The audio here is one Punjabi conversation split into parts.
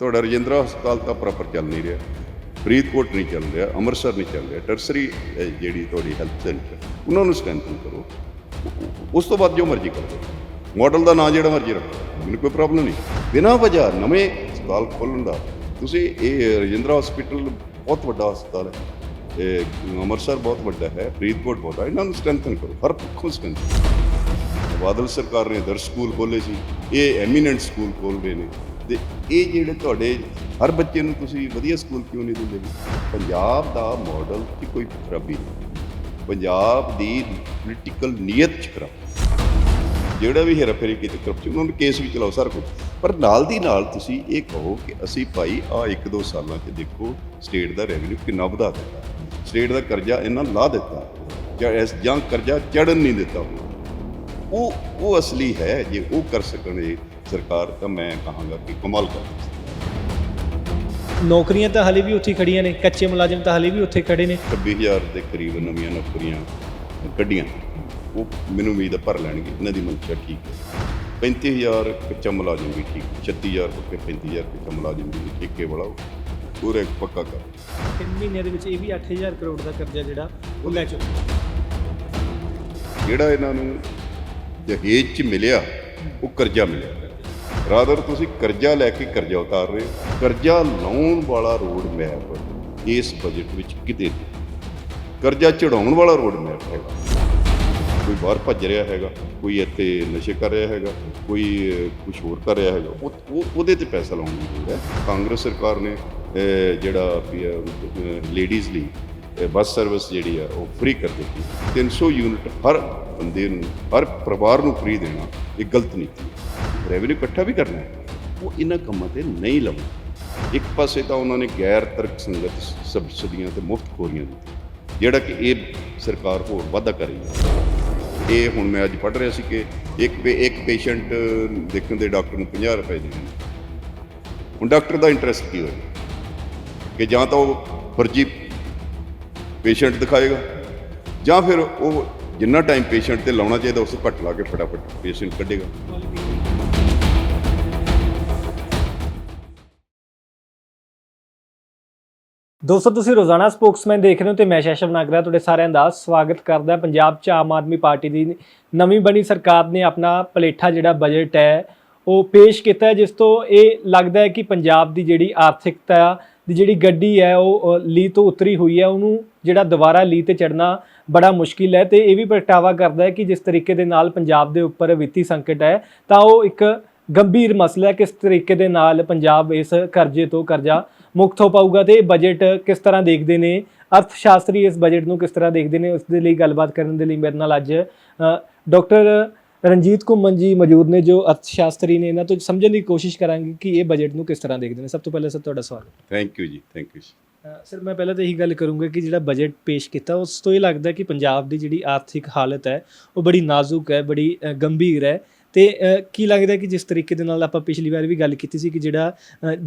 ਤੁਹਾਡਾ ਰਜਿੰਦਰਾ ਹਸਪਤਾਲ ਤਾਂ ਪ੍ਰੋਪਰ ਚੱਲ ਨਹੀਂ ਰਿਹਾ, ਫਰੀਦਕੋਟ ਨਹੀਂ ਚੱਲ ਰਿਹਾ, ਅੰਮ੍ਰਿਤਸਰ ਨਹੀਂ ਚੱਲ ਰਿਹਾ। ਟਰਸਰੀ ਜਿਹੜੀ ਤੁਹਾਡੀ ਹੈਲਥ ਸੈਂਟਰ ਉਹਨਾਂ ਨੂੰ ਸਟਰੈਂਥਨ ਕਰੋ। ਉਸ ਤੋਂ ਬਾਅਦ ਜੋ ਮਰਜ਼ੀ ਕਰੋ, ਮਾਡਲ ਦਾ ਨਾਂ ਜਿਹੜਾ ਮਰਜ਼ੀ ਰੱਖੋ, ਮੈਨੂੰ ਕੋਈ ਪ੍ਰੋਬਲਮ ਨਹੀਂ। ਬਿਨਾਂ ਵਜ੍ਹਾ ਨਵੇਂ ਹਸਪਤਾਲ ਖੋਲ੍ਹਣ ਦਾ ਤੁਸੀਂ ਇਹ ਰਜਿੰਦਰਾ ਹਸਪੀਟਲ ਬਹੁਤ ਵੱਡਾ ਹਸਪਤਾਲ ਹੈ, ਇਹ ਅੰਮ੍ਰਿਤਸਰ ਬਹੁਤ ਵੱਡਾ ਹੈ, ਫਰੀਦਕੋਟ ਬਹੁਤ ਹੈ, ਇਹਨਾਂ ਨੂੰ ਸਟਰੈਂਥਨ ਕਰੋ, ਹਰ ਪੱਖੋਂ ਸਟਰੈਂਥਨ। ਬਾਦਲ ਸਰਕਾਰ ਨੇ ਆਦਰਸ਼ ਸਕੂਲ ਖੋਲ੍ਹੇ ਸੀ, ਇਹ ਐਮੀਨੈਂਟ ਸਕੂਲ ਖੋਲ੍ਹ ਰਹੇ ਨੇ। ਤੇ ਇਹ ਜਿਹੜੇ ਤੁਹਾਡੇ ਹਰ ਬੱਚੇ ਨੂੰ ਤੁਸੀਂ ਵਧੀਆ ਸਕੂਲ ਕਿਉਂ ਨਹੀਂ ਦਿੰਦੇ? ਪੰਜਾਬ ਦਾ ਮਾਡਲ 'ਚ ਕੋਈ ਖਰਾਬੀ ਨਹੀਂ, ਪੰਜਾਬ ਦੀ ਪੋਲੀਟੀਕਲ ਨੀਅਤ 'ਚ ਖਰਾਬੀ। ਜਿਹੜਾ ਵੀ ਹੇਰਾਫੇਰੀ ਕੀਤੀ ਕਰਪਸ਼ਨ, ਉਹਨਾਂ ਨੂੰ ਕੇਸ ਵੀ ਚਲਾਓ ਸਾਰਾ ਕੁਝ, ਪਰ ਨਾਲ ਦੀ ਨਾਲ ਤੁਸੀਂ ਇਹ ਕਹੋ ਕਿ ਅਸੀਂ ਭਾਈ ਆਹ 1-2 ਸਾਲਾਂ 'ਚ ਦੇਖੋ ਸਟੇਟ ਦਾ ਰੈਵਨਿਊ ਕਿੰਨਾ ਵਧਾ ਦਿੱਤਾ, ਸਟੇਟ ਦਾ ਕਰਜ਼ਾ ਇਹਨਾਂ ਲਾ ਦਿੱਤਾ, ਜਾਂ ਕਰਜ਼ਾ ਚੜ੍ਹਨ ਨਹੀਂ ਦਿੱਤਾ। ਉਹ ਅਸਲੀ ਹੈ। ਜੇ ਉਹ ਕਰ ਸਕਣ ਇਹ ਸਰਕਾਰ, ਤਾਂ ਮੈਂ ਕਹਾਂਗਾ ਕਿ ਕਮਾਲ ਕਰ। ਨੌਕਰੀਆਂ ਤਾਂ ਹਾਲੇ ਵੀ ਉੱਥੇ ਖੜੀਆਂ ਨੇ, ਕੱਚੇ ਮੁਲਾਜ਼ਮ ਤਾਂ ਹਾਲੇ ਵੀ ਉੱਥੇ ਖੜੇ ਨੇ। 26,000 ਦੇ ਕਰੀਬ ਨਵੀਆਂ ਨੌਕਰੀਆਂ ਕੱਢੀਆਂ, ਉਹ ਮੈਨੂੰ ਉਮੀਦ ਹੈ ਭਰ ਲੈਣਗੇ, ਇਹਨਾਂ ਦੀ ਮਨਸ਼ਾ ਠੀਕ ਹੈ। 35,000 ਕੱਚਾ ਮੁਲਾਜ਼ਮ ਵੀ ਠੀਕ, 36,000 ਪੱਕੇ, 35,000 ਕੱਚਾ ਮੁਲਾਜ਼ਮ ਵੀ ਠੇਕੇ ਵਾਲਾ ਪੂਰਾ ਪੱਕਾ ਕਰ। 3 ਮਹੀਨਿਆਂ ਦੇ ਵਿੱਚ ਇਹ ਵੀ 8,000 ਕਰੋੜ ਦਾ ਕਰਜ਼ਾ ਜਿਹੜਾ ਉਹ ਲੈ ਚੁੱਕੇ। ਜਿਹੜਾ ਇਹਨਾਂ ਨੂੰ ਦਹੇਜ 'ਚ ਮਿਲਿਆ ਉਹ ਕਰਜ਼ਾ ਮਿਲਿਆ। ਰਾਦਰ ਤੁਸੀਂ ਕਰਜ਼ਾ ਲੈ ਕੇ ਕਰਜ਼ਾ ਉਤਾਰ ਰਹੇ ਹੋ। ਕਰਜ਼ਾ ਲਾਉਣ ਵਾਲਾ ਰੋਡ ਮੈਪ ਇਸ ਬਜਟ ਵਿੱਚ ਕਿਤੇ ਨਹੀਂ। ਕਰਜ਼ਾ ਚੜਾਉਣ ਵਾਲਾ ਰੋਡ ਮੈਪ ਹੈਗਾ। ਕੋਈ ਬਾਹਰ ਭੱਜ ਰਿਹਾ ਹੈਗਾ, ਕੋਈ ਇੱਥੇ ਨਸ਼ੇ ਕਰ ਰਿਹਾ ਹੈਗਾ, ਕੋਈ ਕੁਛ ਹੋਰ ਕਰ ਰਿਹਾ ਹੈਗਾ, ਉਹਦੇ 'ਤੇ ਪੈਸਾ ਲਾਉਣ ਦੀ ਲੋੜ ਹੈ। ਕਾਂਗਰਸ ਸਰਕਾਰ ਨੇ ਜਿਹੜਾ ਲੇਡੀਜ਼ ਲਈ ਬੱਸ ਸਰਵਿਸ ਜਿਹੜੀ ਆ ਉਹ ਫ੍ਰੀ ਕਰ ਦਿੱਤੀ। 300 ਯੂਨਿਟ ਹਰ ਬੰਦੇ ਨੂੰ, ਹਰ ਪਰਿਵਾਰ ਨੂੰ ਫ੍ਰੀ ਦੇਣਾ ਇਹ ਗਲਤ ਨੀਤੀ ਹੈ। ਰੈਵਨਿਊ ਇਕੱਠਾ ਵੀ ਕਰਨਾ ਹੈ, ਉਹ ਇਹਨਾਂ ਕੰਮਾਂ 'ਤੇ ਨਹੀਂ ਲਾਉਣਾ। ਇੱਕ ਪਾਸੇ ਤਾਂ ਉਹਨਾਂ ਨੇ ਗੈਰ ਤਰਕ ਸੰਗਤ ਸਬਸਿਡੀਆਂ ਤੇ ਮੁਫਤ ਖੋਰੀਆਂ ਦਿੱਤੀਆਂ, ਜਿਹੜਾ ਕਿ ਇਹ ਸਰਕਾਰ ਹੋਰ ਵਾਧਾ ਕਰ ਰਹੀ ਹੈ। ਇਹ ਹੁਣ ਮੈਂ ਅੱਜ ਪੜ੍ਹ ਰਿਹਾ ਸੀ ਕਿ ਇੱਕ ਪੇਸ਼ੈਂਟ ਦੇਖਣ ਦੇ ਡਾਕਟਰ ਨੂੰ 50 ਰੁਪਏ ਦੇਣੇ। ਹੁਣ ਡਾਕਟਰ ਦਾ ਇੰਟਰਸਟ ਕੀ ਹੋਏਗਾ ਕਿ ਜਾਂ ਤਾਂ ਉਹ ਫਰਜ਼ੀ ਪੇਸ਼ੈਂਟ ਦਿਖਾਏਗਾ, ਜਾਂ ਫਿਰ ਉਹ ਜਿੰਨਾ ਟਾਈਮ ਪੇਸ਼ੈਂਟ ਤੇ ਲਾਉਣਾ ਚਾਹੀਦਾ ਉਸ ਤੋਂ ਘੱਟ ਲਾ ਕੇ ਫਟਾਫਟ ਪੇਸ਼ੈਂਟ ਕੱਢੇਗਾ। ਦੋਸਤੋ, ਤੁਸੀਂ ਰੋਜ਼ਾਨਾ ਸਪੋਕਸਮੈਨ ਦੇਖ ਰਹੇ ਹੋ ਤੇ ਮੈਂ ਸ਼ੈਸ਼ਵ ਨਾਗਰਾ ਤੁਹਾਡੇ ਸਾਰਿਆਂ ਦਾ ਸਵਾਗਤ ਕਰਦਾ। ਪੰਜਾਬ 'ਚ ਆਮ ਆਦਮੀ ਪਾਰਟੀ ਦੀ ਨਵੀਂ ਬਣੀ ਸਰਕਾਰ ਨੇ ਆਪਣਾ ਪਲੇਠਾ ਜਿਹੜਾ ਬਜਟ ਹੈ ਉਹ ਪੇਸ਼ ਕੀਤਾ, ਜਿਸ ਤੋਂ ਇਹ ਲੱਗਦਾ ਹੈ ਕਿ ਪੰਜਾਬ ਦੀ ਜਿਹੜੀ ਆਰਥਿਕਤਾ ਦੀ ਜਿਹੜੀ ਗੱਡੀ ਹੈ ਉਹ ਲੀਹ ਤੋਂ ਉਤਰੀ ਹੋਈ ਹੈ, ਉਹਨੂੰ ਜਿਹੜਾ ਦੁਬਾਰਾ ਲੀਹ ਤੇ ਚੜ੍ਹਨਾ ਬੜਾ ਮੁਸ਼ਕਿਲ ਹੈ। ਤੇ ਇਹ ਵੀ ਪ੍ਰਗਟਾਵਾ ਕਰਦਾ ਹੈ ਕਿ ਜਿਸ ਤਰੀਕੇ ਦੇ ਨਾਲ ਪੰਜਾਬ ਦੇ ਉੱਪਰ ਵਿੱਤੀ ਸੰਕਟ ਹੈ, ਤਾਂ ਉਹ ਇੱਕ ਗੰਭੀਰ ਮਸਲਾ ਹੈ। ਕਿਸ ਤਰੀਕੇ ਦੇ ਨਾਲ ਪੰਜਾਬ ਇਸ ਕਰਜ਼ੇ ਤੋਂ ਕਰਜ਼ਾ ਮੁਕਤ ਹੋ ਪਾਊਗਾ ਤੇ ਇਹ ਬਜਟ ਕਿਸ ਤਰ੍ਹਾਂ ਦੇਖਦੇ ਨੇ, ਅਰਥ ਸ਼ਾਸਤਰੀ ਇਸ ਬਜਟ ਨੂੰ ਕਿਸ ਤਰ੍ਹਾਂ ਦੇਖਦੇ ਨੇ, ਉਸ ਦੇ ਲਈ ਗੱਲਬਾਤ ਕਰਨ ਦੇ ਲਈ ਮੇਰੇ ਨਾਲ ਅੱਜ ਡਾਕਟਰ ਰਣਜੀਤ ਘੁੰਮਣ ਜੀ ਮੌਜੂਦ ਨੇ, ਜੋ ਅਰਥ ਸ਼ਾਸਤਰੀ ਨੇ। ਇਹਨਾਂ ਤੋਂ ਸਮਝਣ ਦੀ ਕੋਸ਼ਿਸ਼ ਕਰਾਂਗੇ ਕਿ ਇਹ ਬਜਟ ਨੂੰ ਕਿਸ ਤਰ੍ਹਾਂ ਦੇਖਦੇ ਨੇ। ਸਭ ਤੋਂ ਪਹਿਲਾਂ ਸਰ ਤੁਹਾਡਾ ਸਵਾਗਤ। ਥੈਂਕ ਯੂ ਜੀ, ਥੈਂਕ ਯੂ। ਸਰ, ਮੈਂ ਪਹਿਲਾਂ ਤਾਂ ਇਹੀ ਗੱਲ ਕਰੂੰਗਾ ਕਿ ਜਿਹੜਾ ਬਜਟ ਪੇਸ਼ ਕੀਤਾ ਉਸ ਤੋਂ ਇਹ ਲੱਗਦਾ ਕਿ ਪੰਜਾਬ ਦੀ ਜਿਹੜੀ ਆਰਥਿਕ ਹਾਲਤ ਹੈ ਉਹ ਬੜੀ ਨਾਜ਼ੁਕ ਹੈ, ਬੜੀ ਗੰਭੀਰ ਹੈ। ਤੇ ਕੀ ਲੱਗਦਾ ਕਿ ਜਿਸ ਤਰੀਕੇ ਦੇ ਨਾਲ ਆਪਾਂ ਪਿਛਲੀ ਵਾਰ ਵੀ ਗੱਲ ਕੀਤੀ ਸੀ ਕਿ ਜਿਹੜਾ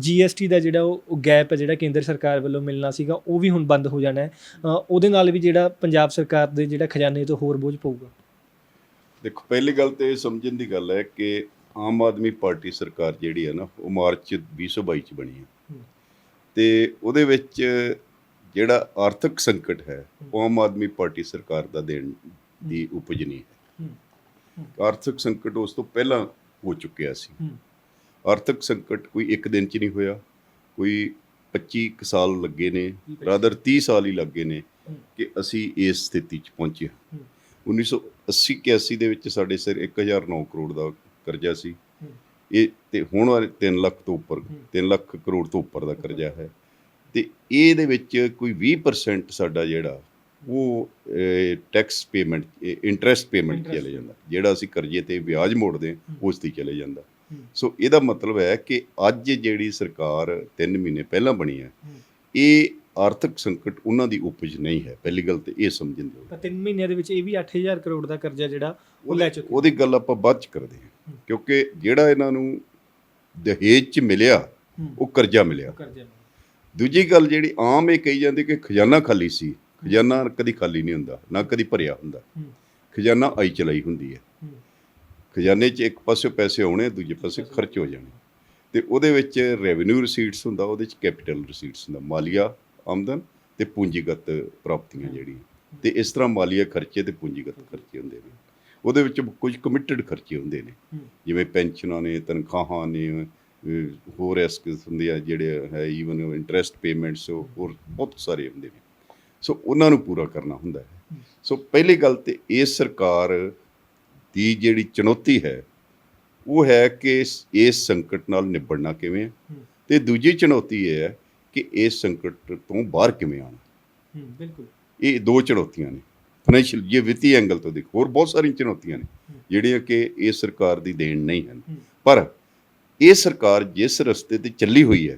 GST ਦਾ ਜਿਹੜਾ ਉਹ ਗੈਪ ਹੈ ਜਿਹੜਾ ਕੇਂਦਰ ਸਰਕਾਰ ਵੱਲੋਂ ਮਿਲਣਾ ਸੀਗਾ ਉਹ ਵੀ ਹੁਣ ਬੰਦ ਹੋ ਜਾਣਾ ਹੈ, ਉਹਦੇ ਨਾਲ ਵੀ ਜਿਹੜਾ ਪੰਜਾਬ ਸਰਕਾਰ ਦੇ ਜਿਹੜਾ ਖਜ਼ਾਨੇ ਤੋਂ ਹੋਰ ਬੋਝ ਪਊਗਾ। ਦੇਖੋ, ਪਹਿਲੀ ਗੱਲ ਤਾਂ ਇਹ ਸਮਝਣ ਦੀ ਗੱਲ ਹੈ ਕਿ ਆਮ ਆਦਮੀ ਪਾਰਟੀ ਸਰਕਾਰ ਜਿਹੜੀ ਹੈ ਨਾ ਉਹ ਮਾਰਚ 2022 'ਚ ਬਣੀ ਹੈ, ਤੇ ਉਹਦੇ ਵਿੱਚ ਜਿਹੜਾ ਆਰਥਿਕ ਸੰਕਟ ਹੈ ਉਹ ਆਮ ਆਦਮੀ ਪਾਰਟੀ ਸਰਕਾਰ ਦਾ ਦੇਣ ਦੀ ਉਪਜ ਨਹੀਂ ਹੈ। ਆਰਥਿਕ ਸੰਕਟ ਉਸ ਤੋਂ ਪਹਿਲਾਂ ਹੋ ਚੁੱਕਿਆ ਸੀ। ਆਰਥਿਕ ਸੰਕਟ ਕੋਈ ਇੱਕ ਦਿਨ 'ਚ ਨਹੀਂ ਹੋਇਆ, ਕੋਈ 25 ਸਾਲ ਲੱਗੇ ਨੇ, ਰਾਦਰ 30 ਸਾਲ ਹੀ ਲੱਗੇ ਨੇ ਕਿ ਅਸੀਂ ਇਸ ਸਥਿਤੀ 'ਚ ਪਹੁੰਚੇ। 1980-81 ਦੇ ਵਿੱਚ ਸਾਡੇ ਸਿਰ 1009 ਕਰੋੜ ਦਾ ਕਰਜ਼ਾ ਸੀ, ਇਹ ਤੇ ਹੁਣ 3 ਲੱਖ ਤੋਂ ਉੱਪਰ, 3 ਲੱਖ ਕਰੋੜ ਤੋਂ ਉੱਪਰ ਦਾ ਕਰਜ਼ਾ ਹੈ। ਤੇ ਇਹਦੇ ਵਿੱਚ ਕੋਈ 20% ਸਾਡਾ ਜਿਹੜਾ ਉਹ ਟੈਕਸ ਪੇਮੈਂਟ, ਇੰਟਰਸਟ ਪੇਮੈਂਟ ਚਲੇ ਜਾਂਦਾ, ਜਿਹੜਾ ਅਸੀਂ ਕਰਜ਼ੇ ਤੇ ਵਿਆਜ ਮੋੜਦੇ ਉਸ ਤੇ ਚਲੇ ਜਾਂਦਾ। ਸੋ ਇਹਦਾ ਮਤਲਬ ਹੈ ਕਿ ਅੱਜ ਜਿਹੜੀ ਸਰਕਾਰ 3 ਮਹੀਨੇ ਪਹਿਲਾਂ ਬਣੀ ਹੈ, ਇਹ ਆਰਥਿਕ ਸੰਕਟ ਉਹਨਾਂ ਦੀ ਉਪਜ ਨਹੀਂ ਹੈ। ਪਹਿਲੀ ਗੱਲ ਤੇ ਇਹ ਸਮਝਣ ਦਿਓ। ਤਾਂ 3 ਮਹੀਨਿਆਂ ਦੇ ਵਿੱਚ ਇਹ ਵੀ 8,000 ਕਰੋੜ ਦਾ ਕਰਜ਼ਾ ਜਿਹੜਾ ਉਹ ਲੈ ਚੁੱਕੇ। ਉਹਦੀ ਗੱਲ ਆਪਾਂ ਬਾਅਦ 'ਚ ਕਰਦੇ ਹਾਂ, ਕਿਉਂਕਿ ਜਿਹੜਾ ਇਹਨਾਂ ਨੂੰ ਦਹੇਜ 'ਚ ਮਿਲਿਆ ਉਹ ਕਰਜ਼ਾ ਮਿਲਿਆ। ਦੂਜੀ ਗੱਲ ਜਿਹੜੀ ਆਮ ਇਹ ਕਹੀ ਜਾਂਦੀ ਕਿ ਖਜ਼ਾਨਾ ਖਾਲੀ ਸੀ, ਖਜ਼ਾਨਾ ਕਦੀ ਖਾਲੀ ਨਹੀਂ ਹੁੰਦਾ, ਨਾ ਕਦੀ ਭਰਿਆ ਹੁੰਦਾ। ਖਜ਼ਾਨਾ ਆਈ ਚਲਾਈ ਹੁੰਦੀ ਹੈ। ਖਜ਼ਾਨੇ 'ਚ ਇੱਕ ਪਾਸੇ ਪੈਸੇ ਆਉਣੇ, ਦੂਜੇ ਪਾਸੇ ਖਰਚ ਹੋ ਜਾਣੇ। ਤੇ ਉਹਦੇ ਵਿੱਚ ਰੈਵਨਿਊ ਰਿਸੀਟਸ ਹੁੰਦਾ, ਉਹਦੇ ਵਿੱਚ ਕੈਪੀਟਲ ਰਿਸੀਟਸ ਹੁੰਦਾ, ਮਾਲੀਆ ਆਮਦਨ ਤੇ ਪੂੰਜੀਗਤ ਪ੍ਰਾਪਤੀਆਂ ਜਿਹੜੀਆਂ। ਤੇ ਇਸ ਤਰ੍ਹਾਂ ਮਾਲੀਆ ਖਰਚੇ ਤੇ ਪੂੰਜੀਗਤ ਖਰਚੇ ਹੁੰਦੇ ਨੇ। ਉਹਦੇ ਵਿੱਚ ਕੁਝ ਕਮਿਟਡ ਖਰਚੇ ਹੁੰਦੇ ਨੇ, ਜਿਵੇਂ ਪੈਨਸ਼ਨਾਂ ਨੇ, ਤਨਖਾਹਾਂ ਨੇ, ਹੋਰ ਇਸ ਕਿਸਮ ਦੇ ਜਿਹੜੇ ਹੈ ਈਵਨ ਇੰਟਰਸਟ ਪੇਮੈਂਟਸ, ਹੋਰ ਬਹੁਤ ਸਾਰੇ ਹੁੰਦੇ ਨੇ। ਸੋ ਉਹਨਾਂ ਨੂੰ ਪੂਰਾ ਕਰਨਾ ਹੁੰਦਾ ਹੈ। ਸੋ ਪਹਿਲੀ ਗੱਲ ਤੇ ਇਸ ਸਰਕਾਰ ਦੀ ਜਿਹੜੀ ਚੁਣੌਤੀ ਹੈ ਉਹ ਹੈ ਕਿ ਇਸ ਸੰਕਟ ਨਾਲ ਨਿਬੜਨਾ ਕਿਵੇਂ ਹੈ, ਤੇ ਦੂਜੀ ਚੁਣੌਤੀ ਇਹ ਹੈ ਕਿ ਇਸ ਸੰਕਟ ਤੋਂ ਬਾਹਰ ਕਿਵੇਂ ਆਉਣਾ। ਬਿਲਕੁਲ, ਇਹ ਦੋ ਚੁਣੌਤੀਆਂ ਨੇ ਫਾਈਨੈਂਸ਼ੀਅਲ, ਜੇ ਵਿੱਤੀ ਐਂਗਲ ਤੋਂ ਦੇਖੋ। ਹੋਰ ਬਹੁਤ ਸਾਰੀਆਂ ਚੁਣੌਤੀਆਂ ਨੇ ਜਿਹੜੀਆਂ ਕਿ ਇਸ ਸਰਕਾਰ ਦੀ ਦੇਣ ਨਹੀਂ ਹਨ, ਪਰ ਇਹ ਸਰਕਾਰ ਜਿਸ ਰਸਤੇ ਤੇ ਚੱਲੀ ਹੋਈ ਹੈ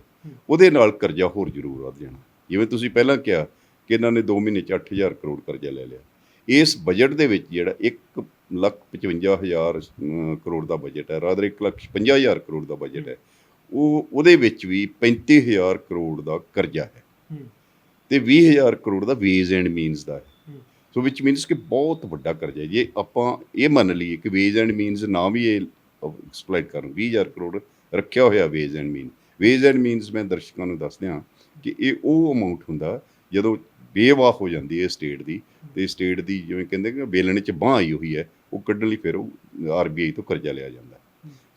ਉਹਦੇ ਨਾਲ ਕਰਜ਼ਾ ਹੋਰ ਜ਼ਰੂਰ ਵੱਧ ਜਾਣਾ। ਜਿਵੇਂ ਤੁਸੀਂ ਪਹਿਲਾਂ ਕਿਹਾ ਕਿ ਇਹਨਾਂ ਨੇ 2 ਮਹੀਨੇ 'ਚ 8,000 ਕਰੋੜ ਕਰਜ਼ਾ ਲੈ ਲਿਆ। ਇਸ ਬਜਟ ਦੇ ਵਿੱਚ ਜਿਹੜਾ 1,55,000 ਕਰੋੜ ਦਾ ਬਜਟ ਹੈ, ਰਾਦਰ 1,50,000 ਕਰੋੜ ਦਾ ਬਜਟ ਹੈ, ਉਹਦੇ ਵਿੱਚ ਵੀ 35,000 ਕਰੋੜ ਦਾ ਕਰਜ਼ਾ ਹੈ ਤੇ 20,000 ਕਰੋੜ ਦਾ ਵੇਜ਼ ਐਂਡ ਮੀਨਸ ਦਾ ਹੈ। ਸੋ ਵਿਚ ਮੀਨਸ ਕਿ ਬਹੁਤ ਵੱਡਾ ਕਰਜ਼ਾ ਹੈ। ਜੇ ਆਪਾਂ ਇਹ ਮੰਨ ਲਈਏ ਕਿ ਵੇਜ਼ ਐਂਡ ਮੀਨਸ ਨਾ ਵੀ ਇਹ ਐਕਸਪਲੋਇਟ ਕਰਨ, 20,000 ਕਰੋੜ ਰੱਖਿਆ ਹੋਇਆ ways and mean. Ways and means ਮੈਂ ਦਰਸ਼ਕਾਂ ਨੂੰ ਦੱਸ ਦਿਆਂ ਕਿ ਇਹ ਉਹ ਅਮਾਊਂਟ ਹੁੰਦਾ ਜਦੋਂ ਬੇਵਾਹ ਹੋ ਜਾਂਦੀ ਹੈ ਸਟੇਟ ਦੀ, ਤੇ ਸਟੇਟ ਦੀ ਜਿਵੇਂ ਕਹਿੰਦੇ ਕਿ ਵੇਲਣੇ 'ਚ ਬਾਂਹ ਆਈ ਹੋਈ ਹੈ, ਉਹ ਕੱਢਣ ਲਈ ਫਿਰ ਉਹ RBI ਤੋਂ ਕਰਜ਼ਾ ਲਿਆ ਜਾਂਦਾ।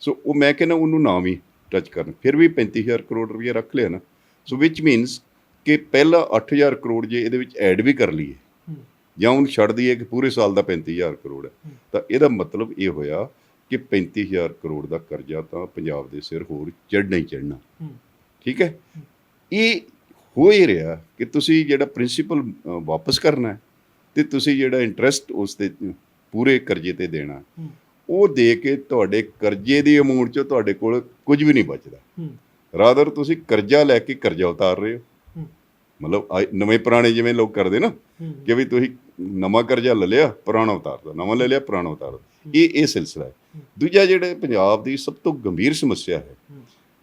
ਸੋ ਉਹ ਮੈਂ ਕਹਿੰਦਾ ਉਹਨੂੰ ਨਾ ਵੀ ਟੱਚ ਕਰਨ, ਫਿਰ ਵੀ 35,000 ਕਰੋੜ ਰੁਪਈਆ ਰੱਖ ਲਿਆ ਨਾ। ਸੋ ਵਿਚ ਮੀਨਸ ਕਿ ਪਹਿਲਾਂ 8,000 ਕਰੋੜ ਜੇ ਇਹਦੇ ਵਿੱਚ ਐਡ ਵੀ ਕਰ ਲਈਏ ਜਾਂ ਉਹਨੂੰ ਛੱਡ ਦਈਏ ਕਿ ਪੂਰੇ ਸਾਲ ਦਾ 35,000 ਕਰੋੜ ਹੈ, ਤਾਂ ਇਹਦਾ ਮਤਲਬ ਇਹ ਹੋਇਆ ਕਿ 35,000 ਕਰੋੜ ਦਾ ਕਰਜ਼ਾ ਤਾਂ ਪੰਜਾਬ ਦੇ ਸਿਰ ਹੋਰ ਚੜ੍ਹਨਾ ਹੀ ਚੜ੍ਹਨਾ। ਠੀਕ ਹੈ, ਇਹ ਹੋ ਹੀ ਰਿਹਾ ਕਿ ਤੁਸੀਂ ਜਿਹੜਾ ਪ੍ਰਿੰਸੀਪਲ ਵਾਪਸ ਕਰਨਾ ਹੈ ਤੇ ਤੁਸੀਂ ਜਿਹੜਾ ਇੰਟਰਸਟ ਉਸ 'ਤੇ ਪੂਰੇ ਕਰਜ਼ੇ 'ਤੇ ਦੇਣਾ, ਉਹ ਦੇ ਕੇ ਤੁਹਾਡੇ ਕਰਜ਼ੇ ਦੀ ਅਮਾਊਂਟ 'ਚੋਂ ਤੁਹਾਡੇ ਕੋਲ ਕੁਝ ਵੀ ਨਹੀਂ ਬਚਦਾ। ਰਾਦਰ ਤੁਸੀਂ ਕਰਜ਼ਾ ਲੈ ਕੇ ਕਰਜ਼ਾ ਉਤਾਰ ਰਹੇ ਹੋ। ਮਤਲਬ ਨਵੇਂ ਪੁਰਾਣੇ ਜਿਵੇਂ ਲੋਕ ਕਰਦੇ ਨਾ ਕਿ ਵੀ ਤੁਸੀਂ ਨਵਾਂ ਕਰਜ਼ਾ ਲੈ ਲਿਆ, ਪੁਰਾਣਾ ਉਤਾਰ ਦਿਓ, ਨਵਾਂ ਲੈ ਲਿਆ, ਪੁਰਾਣਾ ਉਤਾਰ ਦਿਓ। ਇਹ ਸਿਲਸਿਲਾ ਹੈ। ਦੂਜਾ ਜਿਹੜੇ ਪੰਜਾਬ ਦੀ ਸਭ ਤੋਂ ਗੰਭੀਰ ਸਮੱਸਿਆ ਹੈ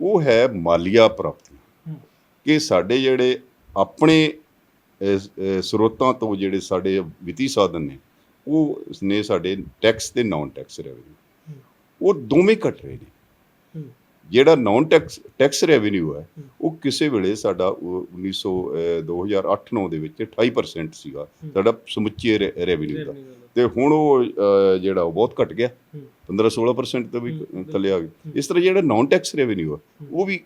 ਉਹ ਹੈ ਮਾਲੀਆ ਪ੍ਰਾਪਤੀਆਂ, ਕਿ ਸਾਡੇ ਜਿਹੜੇ ਆਪਣੇ ਸਰੋਤਾਂ ਤੋਂ ਜਿਹੜੇ ਸਾਡੇ ਵਿੱਤੀ ਸਾਧਨ ਨੇ ਉਹ ਨੇ ਸਾਡੇ ਟੈਕਸ ਤੇ ਨਾਨ ਟੈਕਸ ਰੈਵਨਿਊ, ਉਹ ਦੋਵੇਂ ਘਟ ਰਹੇ ਨੇ। ਜਿਹੜਾ ਨਾਨ ਟੈਕਸ ਰੈਵਨਿਊ ਹੈ ਉਹ ਕਿਸੇ ਵੇਲੇ ਸਾਡਾ 2008-9 ਦੇ ਵਿੱਚ 28% ਸੀਗਾ ਸਾਡਾ ਸਮੁੱਚੇ ਰੈਵਨਿਊ ਦਾ, ਤੇ ਹੁਣ ਉਹ ਜਿਹੜਾ ਉਹ ਬਹੁਤ ਘਟ ਗਿਆ, 15-16% ਤੋਂ ਵੀ ਥੱਲੇ ਆ ਗਿਆ। ਇਸ ਤਰ੍ਹਾਂ ਜਿਹੜਾ ਨਾਨ ਟੈਕਸ ਰੈਵਨਿਊ ਹੈ ਉਹ ਵੀ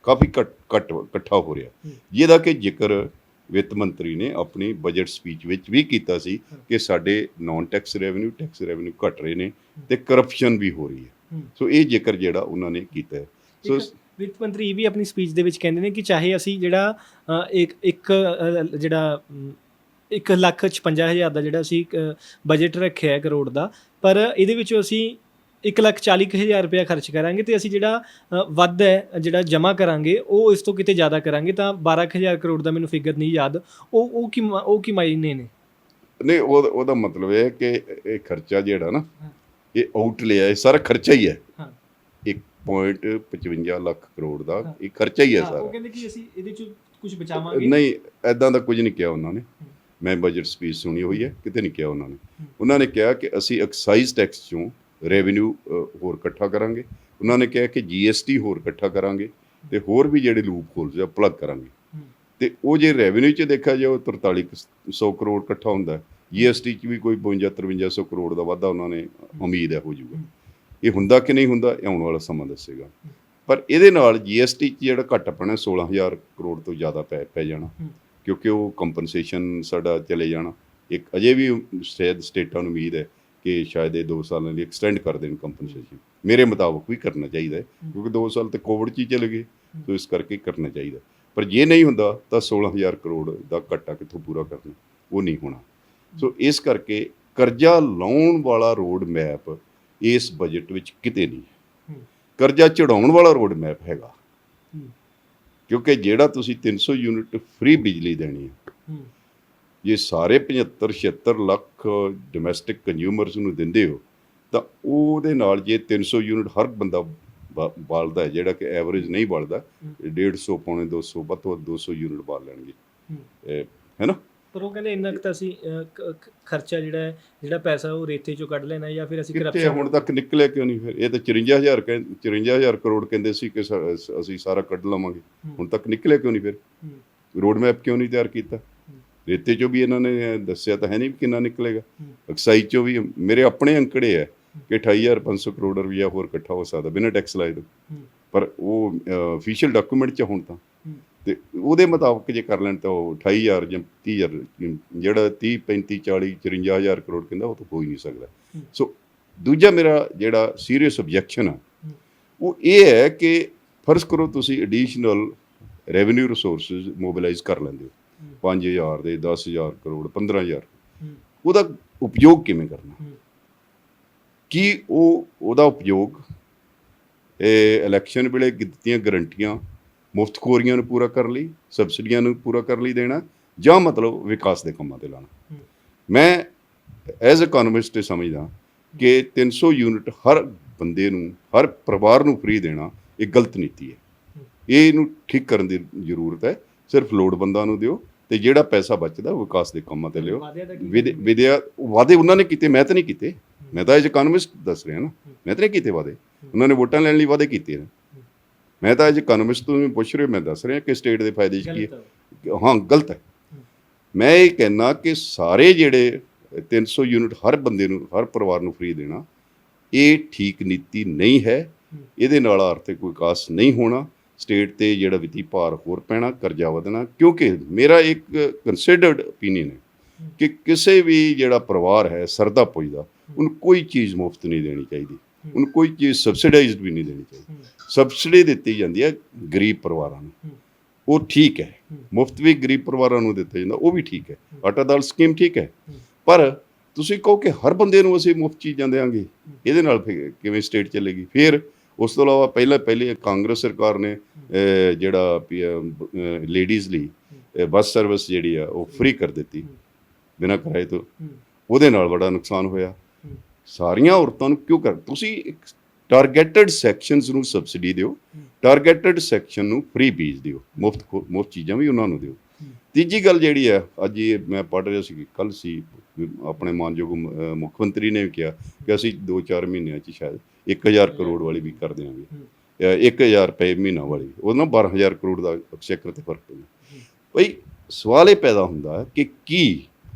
ਕਾਫੀ ਇਕੱਠਾ ਹੋ ਰਿਹਾ, ਜਿਹਦਾ ਕਿ ਜ਼ਿਕਰ ਵਿੱਤ ਮੰਤਰੀ ਨੇ ਆਪਣੀ ਬਜਟ ਸਪੀਚ ਵਿੱਚ ਵੀ ਕੀਤਾ ਸੀ ਕਿ ਸਾਡੇ ਨਾਨ ਟੈਕਸ ਰੈਵਨਿਊ ਘਟ ਰਹੇ ਨੇ ਤੇ ਕਰਪਸ਼ਨ ਵੀ ਹੋ ਰਹੀ ਹੈ। ਸੋ ਇਹ ਜ਼ਿਕਰ ਜਿਹੜਾ ਉਹਨਾਂ ਨੇ ਕੀਤਾ ਹੈ। ਸੋ ਵਿੱਤ ਮੰਤਰੀ ਵੀ ਆਪਣੀ ਸਪੀਚ ਦੇ ਵਿੱਚ ਕਹਿੰਦੇ ਨੇ ਕਿ ਚਾਹੇ ਅਸੀਂ ਜਿਹੜਾ ਜਿਹੜਾ 1,56,000 ਦਾ ਜਿਹੜਾ ਅਸੀਂ ਬਜਟ ਰੱਖਿਆ ਹੈ ਕਰੋੜ ਦਾ, ਪਰ ਇਹਦੇ ਵਿੱਚੋਂ ਅਸੀਂ 1,40,000 ਰੁਪਇਆ ਖਰਚ ਕਰਾਂਗੇ ਤੇ ਅਸੀਂ ਜਿਹੜਾ ਵੱਧ ਹੈ ਜਿਹੜਾ ਜਮ੍ਹਾਂ ਕਰਾਂਗੇ ਉਹ ਇਸ ਤੋਂ ਕਿਤੇ ਜ਼ਿਆਦਾ ਕਰਾਂਗੇ। ਤਾਂ 12,000 ਕਰੋੜ ਦਾ ਮੈਨੂੰ ਫਿਗਰ ਨਹੀਂ ਯਾਦ, ਉਹ ਕੀ ਮਾਇਨੇ ਨੇ? ਨਹੀਂ, ਉਹਦਾ ਮਤਲਬ ਇਹ ਹੈ ਕਿ ਇਹ ਖਰਚਾ ਜਿਹੜਾ ਨਾ ਇਹ ਆਊਟਲੇ, ਇਹ ਸਾਰਾ ਖਰਚਾ ਹੀ ਹੈ। 1.55 ਲੱਖ ਕਰੋੜ ਦਾ ਇਹ ਖਰਚਾ ਹੀ ਹੈ ਸਾਰਾ। ਉਹ ਕਹਿੰਦੇ ਕਿ ਅਸੀਂ ਇਹਦੇ ਚ ਕੁਝ ਬਚਾਵਾਂਗੇ। ਨਹੀਂ, ਐਦਾਂ ਦਾ ਕੁਝ ਨਹੀਂ ਕਿਹਾ ਉਹਨਾਂ ਨੇ। ਮੈਂ ਬਜਟ ਸਪੀਚ ਸੁਣੀ ਹੋਈ ਹੈ, ਕਿਤੇ ਨਹੀਂ ਕਿਹਾ ਉਹਨਾਂ ਨੇ। ਉਹਨਾਂ ਨੇ ਕਿਹਾ ਕਿ ਅਸੀਂ ਐਕਸਾਈਜ਼ ਟੈਕਸ ਚੋਂ ਰੈਵਨਿਊ ਹੋਰ ਇਕੱਠਾ ਕਰਾਂਗੇ। ਉਹਨਾਂ ਨੇ ਕਿਹਾ ਕਿ GST ਹੋਰ ਇਕੱਠਾ ਕਰਾਂਗੇ ਤੇ ਹੋਰ ਵੀ ਜਿਹੜੇ ਲੂਪ ਹੋਲਸ ਆ ਪਲੱਗ ਕਰਾਂਗੇ। ਤੇ ਉਹ ਜੇ ਰੈਵਨਿਊ 'ਚ ਦੇਖਿਆ ਜਾਏ ਉਹ 4300 ਕਰੋੜ ਇਕੱਠਾ ਹੁੰਦਾ, GST 'ਚ ਵੀ ਕੋਈ 52-5300 ਕਰੋੜ ਦਾ ਵਾਧਾ ਉਹਨਾਂ ਨੇ ਉਮੀਦ ਹੈ ਹੋ ਜਾਊਗਾ। ਇਹ ਹੁੰਦਾ ਕਿ ਨਹੀਂ ਹੁੰਦਾ, ਇਹ ਆਉਣ ਵਾਲਾ ਸਮਾਂ ਦੱਸੇਗਾ। ਪਰ ਇਹਦੇ ਨਾਲ GST 'ਚ ਜਿਹੜਾ ਘੱਟ ਪੈਣਾ 16,000 ਕਰੋੜ ਤੋਂ ਜ਼ਿਆਦਾ ਪੈ ਜਾਣਾ, ਕਿਉਂਕਿ ਉਹ ਕੰਪਨਸੇਸ਼ਨ ਸਾਡਾ ਚਲੇ ਜਾਣਾ। ਇੱਕ ਅਜੇ ਵੀ ਸ਼ਾਇਦ ਸਟੇਟਾਂ ਨੂੰ ਉਮੀਦ ਹੈ ਕਿ ਸ਼ਾਇਦ ਇਹ 2 ਸਾਲਾਂ ਲਈ ਐਕਸਟੈਂਡ ਕਰ ਦੇਣ ਕੰਪਨਸੇਸ਼ਨ। ਮੇਰੇ ਮੁਤਾਬਕ ਵੀ ਕਰਨਾ ਚਾਹੀਦਾ ਹੈ, ਕਿਉਂਕਿ 2 ਸਾਲ ਤੇ ਕੋਵਿਡ 'ਚ ਹੀ ਚਲੇ ਗਏ, ਸੋ ਇਸ ਕਰਕੇ ਕਰਨਾ ਚਾਹੀਦਾ। ਪਰ ਜੇ ਨਹੀਂ ਹੁੰਦਾ ਤਾਂ 16,000 ਕਰੋੜ ਦਾ ਘਾਟਾ ਕਿੱਥੋਂ ਪੂਰਾ ਕਰਨਾ, ਉਹ ਨਹੀਂ ਹੋਣਾ। ਸੋ ਇਸ ਕਰਕੇ ਕਰਜ਼ਾ ਲਾਉਣ ਵਾਲਾ ਰੋਡ ਮੈਪ ਇਸ ਬਜਟ ਵਿੱਚ ਕਿਤੇ ਨਹੀਂ ਹੈ। ਕਰਜ਼ਾ ਚੜਾਉਣ ਵਾਲਾ ਰੋਡ ਮੈਪ ਹੈਗਾ, ਕਿਉਂਕਿ ਜਿਹੜਾ ਤੁਸੀਂ 300 ਯੂਨਿਟ ਫ੍ਰੀ ਬਿਜਲੀ ਦੇਣੀ ਹੈ, ਜੇ ਸਾਰੇ 75-76 ਲੱਖ ਡੋਮੈਸਟਿਕ ਕੰਜ਼ਿਊਮਰਸ ਨੂੰ ਦਿੰਦੇ ਹੋ ਤਾਂ ਉਹਦੇ ਨਾਲ ਜੇ 300 ਯੂਨਿਟ ਹਰ ਬੰਦਾ ਬਾਲਦਾ ਹੈ, ਜਿਹੜਾ ਕਿ ਐਵਰੇਜ ਨਹੀਂ ਬਾਲਦਾ, 150 ਪੌਣੇ 200 ਵੱਧ ਤੋਂ ਵੱਧ 200 ਯੂਨਿਟ ਬਾਲ ਲੈਣਗੇ, ਹੈ ਨਾ। ਪਰ ਉਹ ਕਹਿੰਦੇ ਇੰਨਾ ਕੁ ਤਾਂ ਅਸੀਂ ਖਰਚਾ ਜਿਹੜਾ ਪੈਸਾ ਉਹ ਰੇਤੇ ਚੋਂ ਕੱਢ ਲੈਣਾ ਜਾਂ ਫਿਰ ਅਸੀਂ ਕਿੱਥੇ ਕਰਪਸ਼ਨ ਹੁਣ ਤੱਕ ਨਿਕਲਿਆ ਕਿਉਂ ਨਹੀਂ? ਫਿਰ ਇਹ ਤਾਂ 54,000 54,000 ਕਰੋੜ ਕਹਿੰਦੇ ਸੀ ਕਿ ਅਸੀਂ ਸਾਰਾ ਕੱਢ ਲਵਾਂਗੇ, ਹੁਣ ਤੱਕ ਨਿਕਲਿਆ ਕਿਉਂ ਨਹੀਂ? ਫਿਰ ਰੋਡ ਮੈਪ ਕਿਉਂ ਨਹੀਂ ਤਿਆਰ ਕੀਤਾ? ਰੇਤੇ ਚੋਂ ਵੀ ਇਹਨਾਂ ਨੇ ਦੱਸਿਆ ਤਾਂ ਹੈ ਨਹੀਂ ਕਿੰਨਾ ਨਿਕਲੇਗਾ। ਐਕਸਾਈਜ਼ ਚੋਂ ਵੀ ਮੇਰੇ ਆਪਣੇ ਅੰਕੜੇ ਹੈ ਕਿ 28,500 ਕਰੋੜ ਰੁਪਈਆ ਹੋਰ ਇਕੱਠਾ ਹੋ ਸਕਦਾ ਬਿਨਾਂ ਟੈਕਸ ਲਾਏ ਤੋਂ, ਪਰ ਉਹ ਅਫੀਸ਼ੀਅਲ ਡਾਕੂਮੈਂਟ 'ਚ ਹੁਣ ਤਾਂ ਤੇ ਉਹਦੇ ਮੁਤਾਬਕ ਜੇ ਕਰ ਲੈਣ ਤਾਂ ਉਹ 28,000 ਜਾਂ 30,000 ਜਿਹੜਾ 30 35 40 54,000 ਕਰੋੜ ਕਹਿੰਦਾ ਉਹ ਤਾਂ ਹੋ ਹੀ ਨਹੀਂ ਸਕਦਾ। ਸੋ ਦੂਜਾ ਮੇਰਾ ਜਿਹੜਾ ਸੀਰੀਅਸ ਓਬਜੈਕਸ਼ਨ ਆ ਉਹ ਇਹ ਹੈ ਕਿ ਫਰਜ਼ ਕਰੋ ਤੁਸੀਂ ਐਡੀਸ਼ਨਲ ਰੈਵਨਿਊ ਰਿਸੋਰਸਿਸ ਮੋਬਿਲਾਈਜ਼ ਕਰ ਲੈਂਦੇ ਹੋ 5,000 ਦੇ 10,000 ਕਰੋੜ 15,000, ਉਹਦਾ ਉਪਯੋਗ ਕਿਵੇਂ ਕਰਨਾ? ਕੀ ਉਹਦਾ ਉਪਯੋਗ ਇਹ ਇਲੈਕਸ਼ਨ ਵੇਲੇ ਦਿੱਤੀਆਂ ਗਰੰਟੀਆਂ ਮੁਫਤਖੋਰੀਆਂ ਨੂੰ ਪੂਰਾ ਕਰਨ ਲਈ, ਸਬਸਿਡੀਆਂ ਨੂੰ ਪੂਰਾ ਕਰਨ ਲਈ ਦੇਣਾ, ਜਾਂ ਮਤਲਬ ਵਿਕਾਸ ਦੇ ਕੰਮਾਂ ਤੇ ਲਾਣਾ? ਮੈਂ ਐਜ਼ ਇਕੋਨੋਮਿਸਟ ਸਮਝਦਾ ਕਿ 300 ਯੂਨਿਟ ਹਰ ਬੰਦੇ ਨੂੰ, ਹਰ ਪਰਿਵਾਰ ਨੂੰ ਫ੍ਰੀ ਦੇਣਾ ਇਹ ਗਲਤ ਨੀਤੀ ਹੈ। ਇਹਨੂੰ ਠੀਕ ਕਰਨ ਦੀ ਜ਼ਰੂਰਤ ਹੈ। ਸਿਰਫ ਲੋੜਵੰਦਾਂ ਨੂੰ ਦਿਓ ਤੇ ਜਿਹੜਾ ਪੈਸਾ ਬਚਦਾ ਉਹ ਵਿਕਾਸ ਦੇ ਕੰਮਾਂ ਤੇ ਲਿਓ। ਵਿਦਿਆ ਵਾਅਦੇ ਉਹਨਾਂ ਨੇ ਕੀਤੇ, ਮੈਂ ਤਾਂ ਨਹੀਂ ਕੀਤੇ। ਮੈਂ ਤਾਂ ਐਜ਼ ਇਕੋਨੋਮਿਸਟ ਦੱਸ ਰਿਹਾ ਨਾ, ਮੈਂ ਤਾਂ ਨਹੀਂ ਕੀਤੇ ਵਾਅਦੇ। ਉਹਨਾਂ ਨੇ ਵੋਟਾਂ ਲੈਣ ਲਈ ਵਾਅਦੇ ਕੀਤੇ ਨੇ। ਮੈਂ ਤਾਂ ਐਜ਼ ਇਕੋਨੋਮਿਸਟ ਤੋਂ ਵੀ ਪੁੱਛ ਰਿਹਾ, ਮੈਂ ਦੱਸ ਰਿਹਾ ਕਿ ਸਟੇਟ ਦੇ ਫਾਇਦੇ 'ਚ ਕੀ ਹੈ। ਹਾਂ, ਗਲਤ ਹੈ। ਮੈਂ ਇਹ ਕਹਿੰਦਾ ਕਿ ਸਾਰੇ ਜਿਹੜੇ 300 ਯੂਨਿਟ ਹਰ ਬੰਦੇ ਨੂੰ, ਹਰ ਪਰਿਵਾਰ ਨੂੰ ਫ੍ਰੀ ਦੇਣਾ, ਇਹ ਠੀਕ ਨੀਤੀ ਨਹੀਂ ਹੈ। ਇਹਦੇ ਨਾਲ ਆਰਥਿਕ ਵਿਕਾਸ ਨਹੀਂ ਹੋਣਾ, ਸਟੇਟ 'ਤੇ ਜਿਹੜਾ ਵਿੱਤੀ ਭਾਰ ਹੋਰ ਪੈਣਾ, ਕਰਜ਼ਾ ਵਧਣਾ। ਕਿਉਂਕਿ ਮੇਰਾ ਇੱਕ ਕੰਸੀਡਰਡ ਓਪੀਨੀਅਨ ਹੈ ਕਿ ਕਿਸੇ ਵੀ ਜਿਹੜਾ ਪਰਿਵਾਰ ਹੈ ਸਰਦਾ ਪੁੱਜਦਾ, ਉਹਨੂੰ ਕੋਈ ਚੀਜ਼ ਮੁਫਤ ਨਹੀਂ ਦੇਣੀ ਚਾਹੀਦੀ, ਉਹਨੂੰ ਕੋਈ ਚੀਜ਼ ਸਬਸਿਡਾਈਜ਼ਡ ਵੀ ਨਹੀਂ ਦੇਣੀ ਚਾਹੀਦੀ। ਸਬਸਿਡੀ ਦਿੱਤੀ ਜਾਂਦੀ ਹੈ ਗਰੀਬ ਪਰਿਵਾਰਾਂ ਨੂੰ, ਉਹ ਠੀਕ ਹੈ। ਮੁਫਤ ਵੀ ਗਰੀਬ ਪਰਿਵਾਰਾਂ ਨੂੰ ਦਿੱਤਾ ਜਾਂਦਾ, ਉਹ ਵੀ ਠੀਕ ਹੈ। ਆਟਾ ਦਾਲ ਸਕੀਮ ਠੀਕ ਹੈ, ਪਰ ਤੁਸੀਂ ਕਹੋ ਕਿ ਹਰ ਬੰਦੇ ਨੂੰ ਅਸੀਂ ਮੁਫਤ ਚੀਜ਼ਾਂ ਦੇਵਾਂਗੇ, ਇਹਦੇ ਨਾਲ ਕਿਵੇਂ ਸਟੇਟ ਚੱਲੇਗੀ? ਫਿਰ ਉਸ ਤੋਂ ਇਲਾਵਾ ਪਹਿਲੇ ਕਾਂਗਰਸ ਸਰਕਾਰ ਨੇ ਜਿਹੜਾ ਲੇਡੀਜ਼ ਲਈ ਬੱਸ ਸਰਵਿਸ ਜਿਹੜੀ ਆ ਉਹ ਫ੍ਰੀ ਕਰ ਦਿੱਤੀ ਬਿਨਾਂ ਕਿਰਾਏ ਤੋਂ। ਉਹਦੇ ਨਾਲ ਬੜਾ ਨੁਕਸਾਨ ਹੋਇਆ। ਸਾਰੀਆਂ ਔਰਤਾਂ ਨੂੰ ਕਿਉਂ ਤੁਸੀਂ ਇੱਕ ਟਾਰਗੇਟਡ ਸੈਕਸ਼ਨਸ ਨੂੰ ਸਬਸਿਡੀ ਦਿਓ, ਟਾਰਗੇਟਡ ਸੈਕਸ਼ਨ ਨੂੰ ਫ੍ਰੀ ਬੀਜ ਦਿਓ, ਮੁਫਤ ਚੀਜ਼ਾਂ ਵੀ ਉਹਨਾਂ ਨੂੰ ਦਿਓ। ਤੀਜੀ ਗੱਲ ਜਿਹੜੀ ਹੈ, ਅੱਜ ਇਹ ਮੈਂ ਪੜ੍ਹ ਰਿਹਾ ਸੀ, ਕੱਲ੍ਹ ਸੀ, ਆਪਣੇ ਮਾਨਯੋਗ ਮੁੱਖ ਮੰਤਰੀ ਨੇ ਵੀ ਕਿਹਾ ਕਿ ਅਸੀਂ 2-4 ਮਹੀਨਿਆਂ 'ਚ ਸ਼ਾਇਦ 1,000 ਕਰੋੜ ਵਾਲੀ ਵੀ ਕਰ ਦਿਆਂਗੇ, 1,000 ਰੁਪਏ ਮਹੀਨਾ ਵਾਲੀ। ਉਹਦੇ ਨਾਲ 12,000 ਕਰੋੜ ਦਾ ਐਕਸਚੇਕਰ 'ਤੇ ਫਰਕ ਪੈਂਦਾ। ਬਈ ਸਵਾਲ ਇਹ ਪੈਦਾ ਹੁੰਦਾ ਕਿ ਕੀ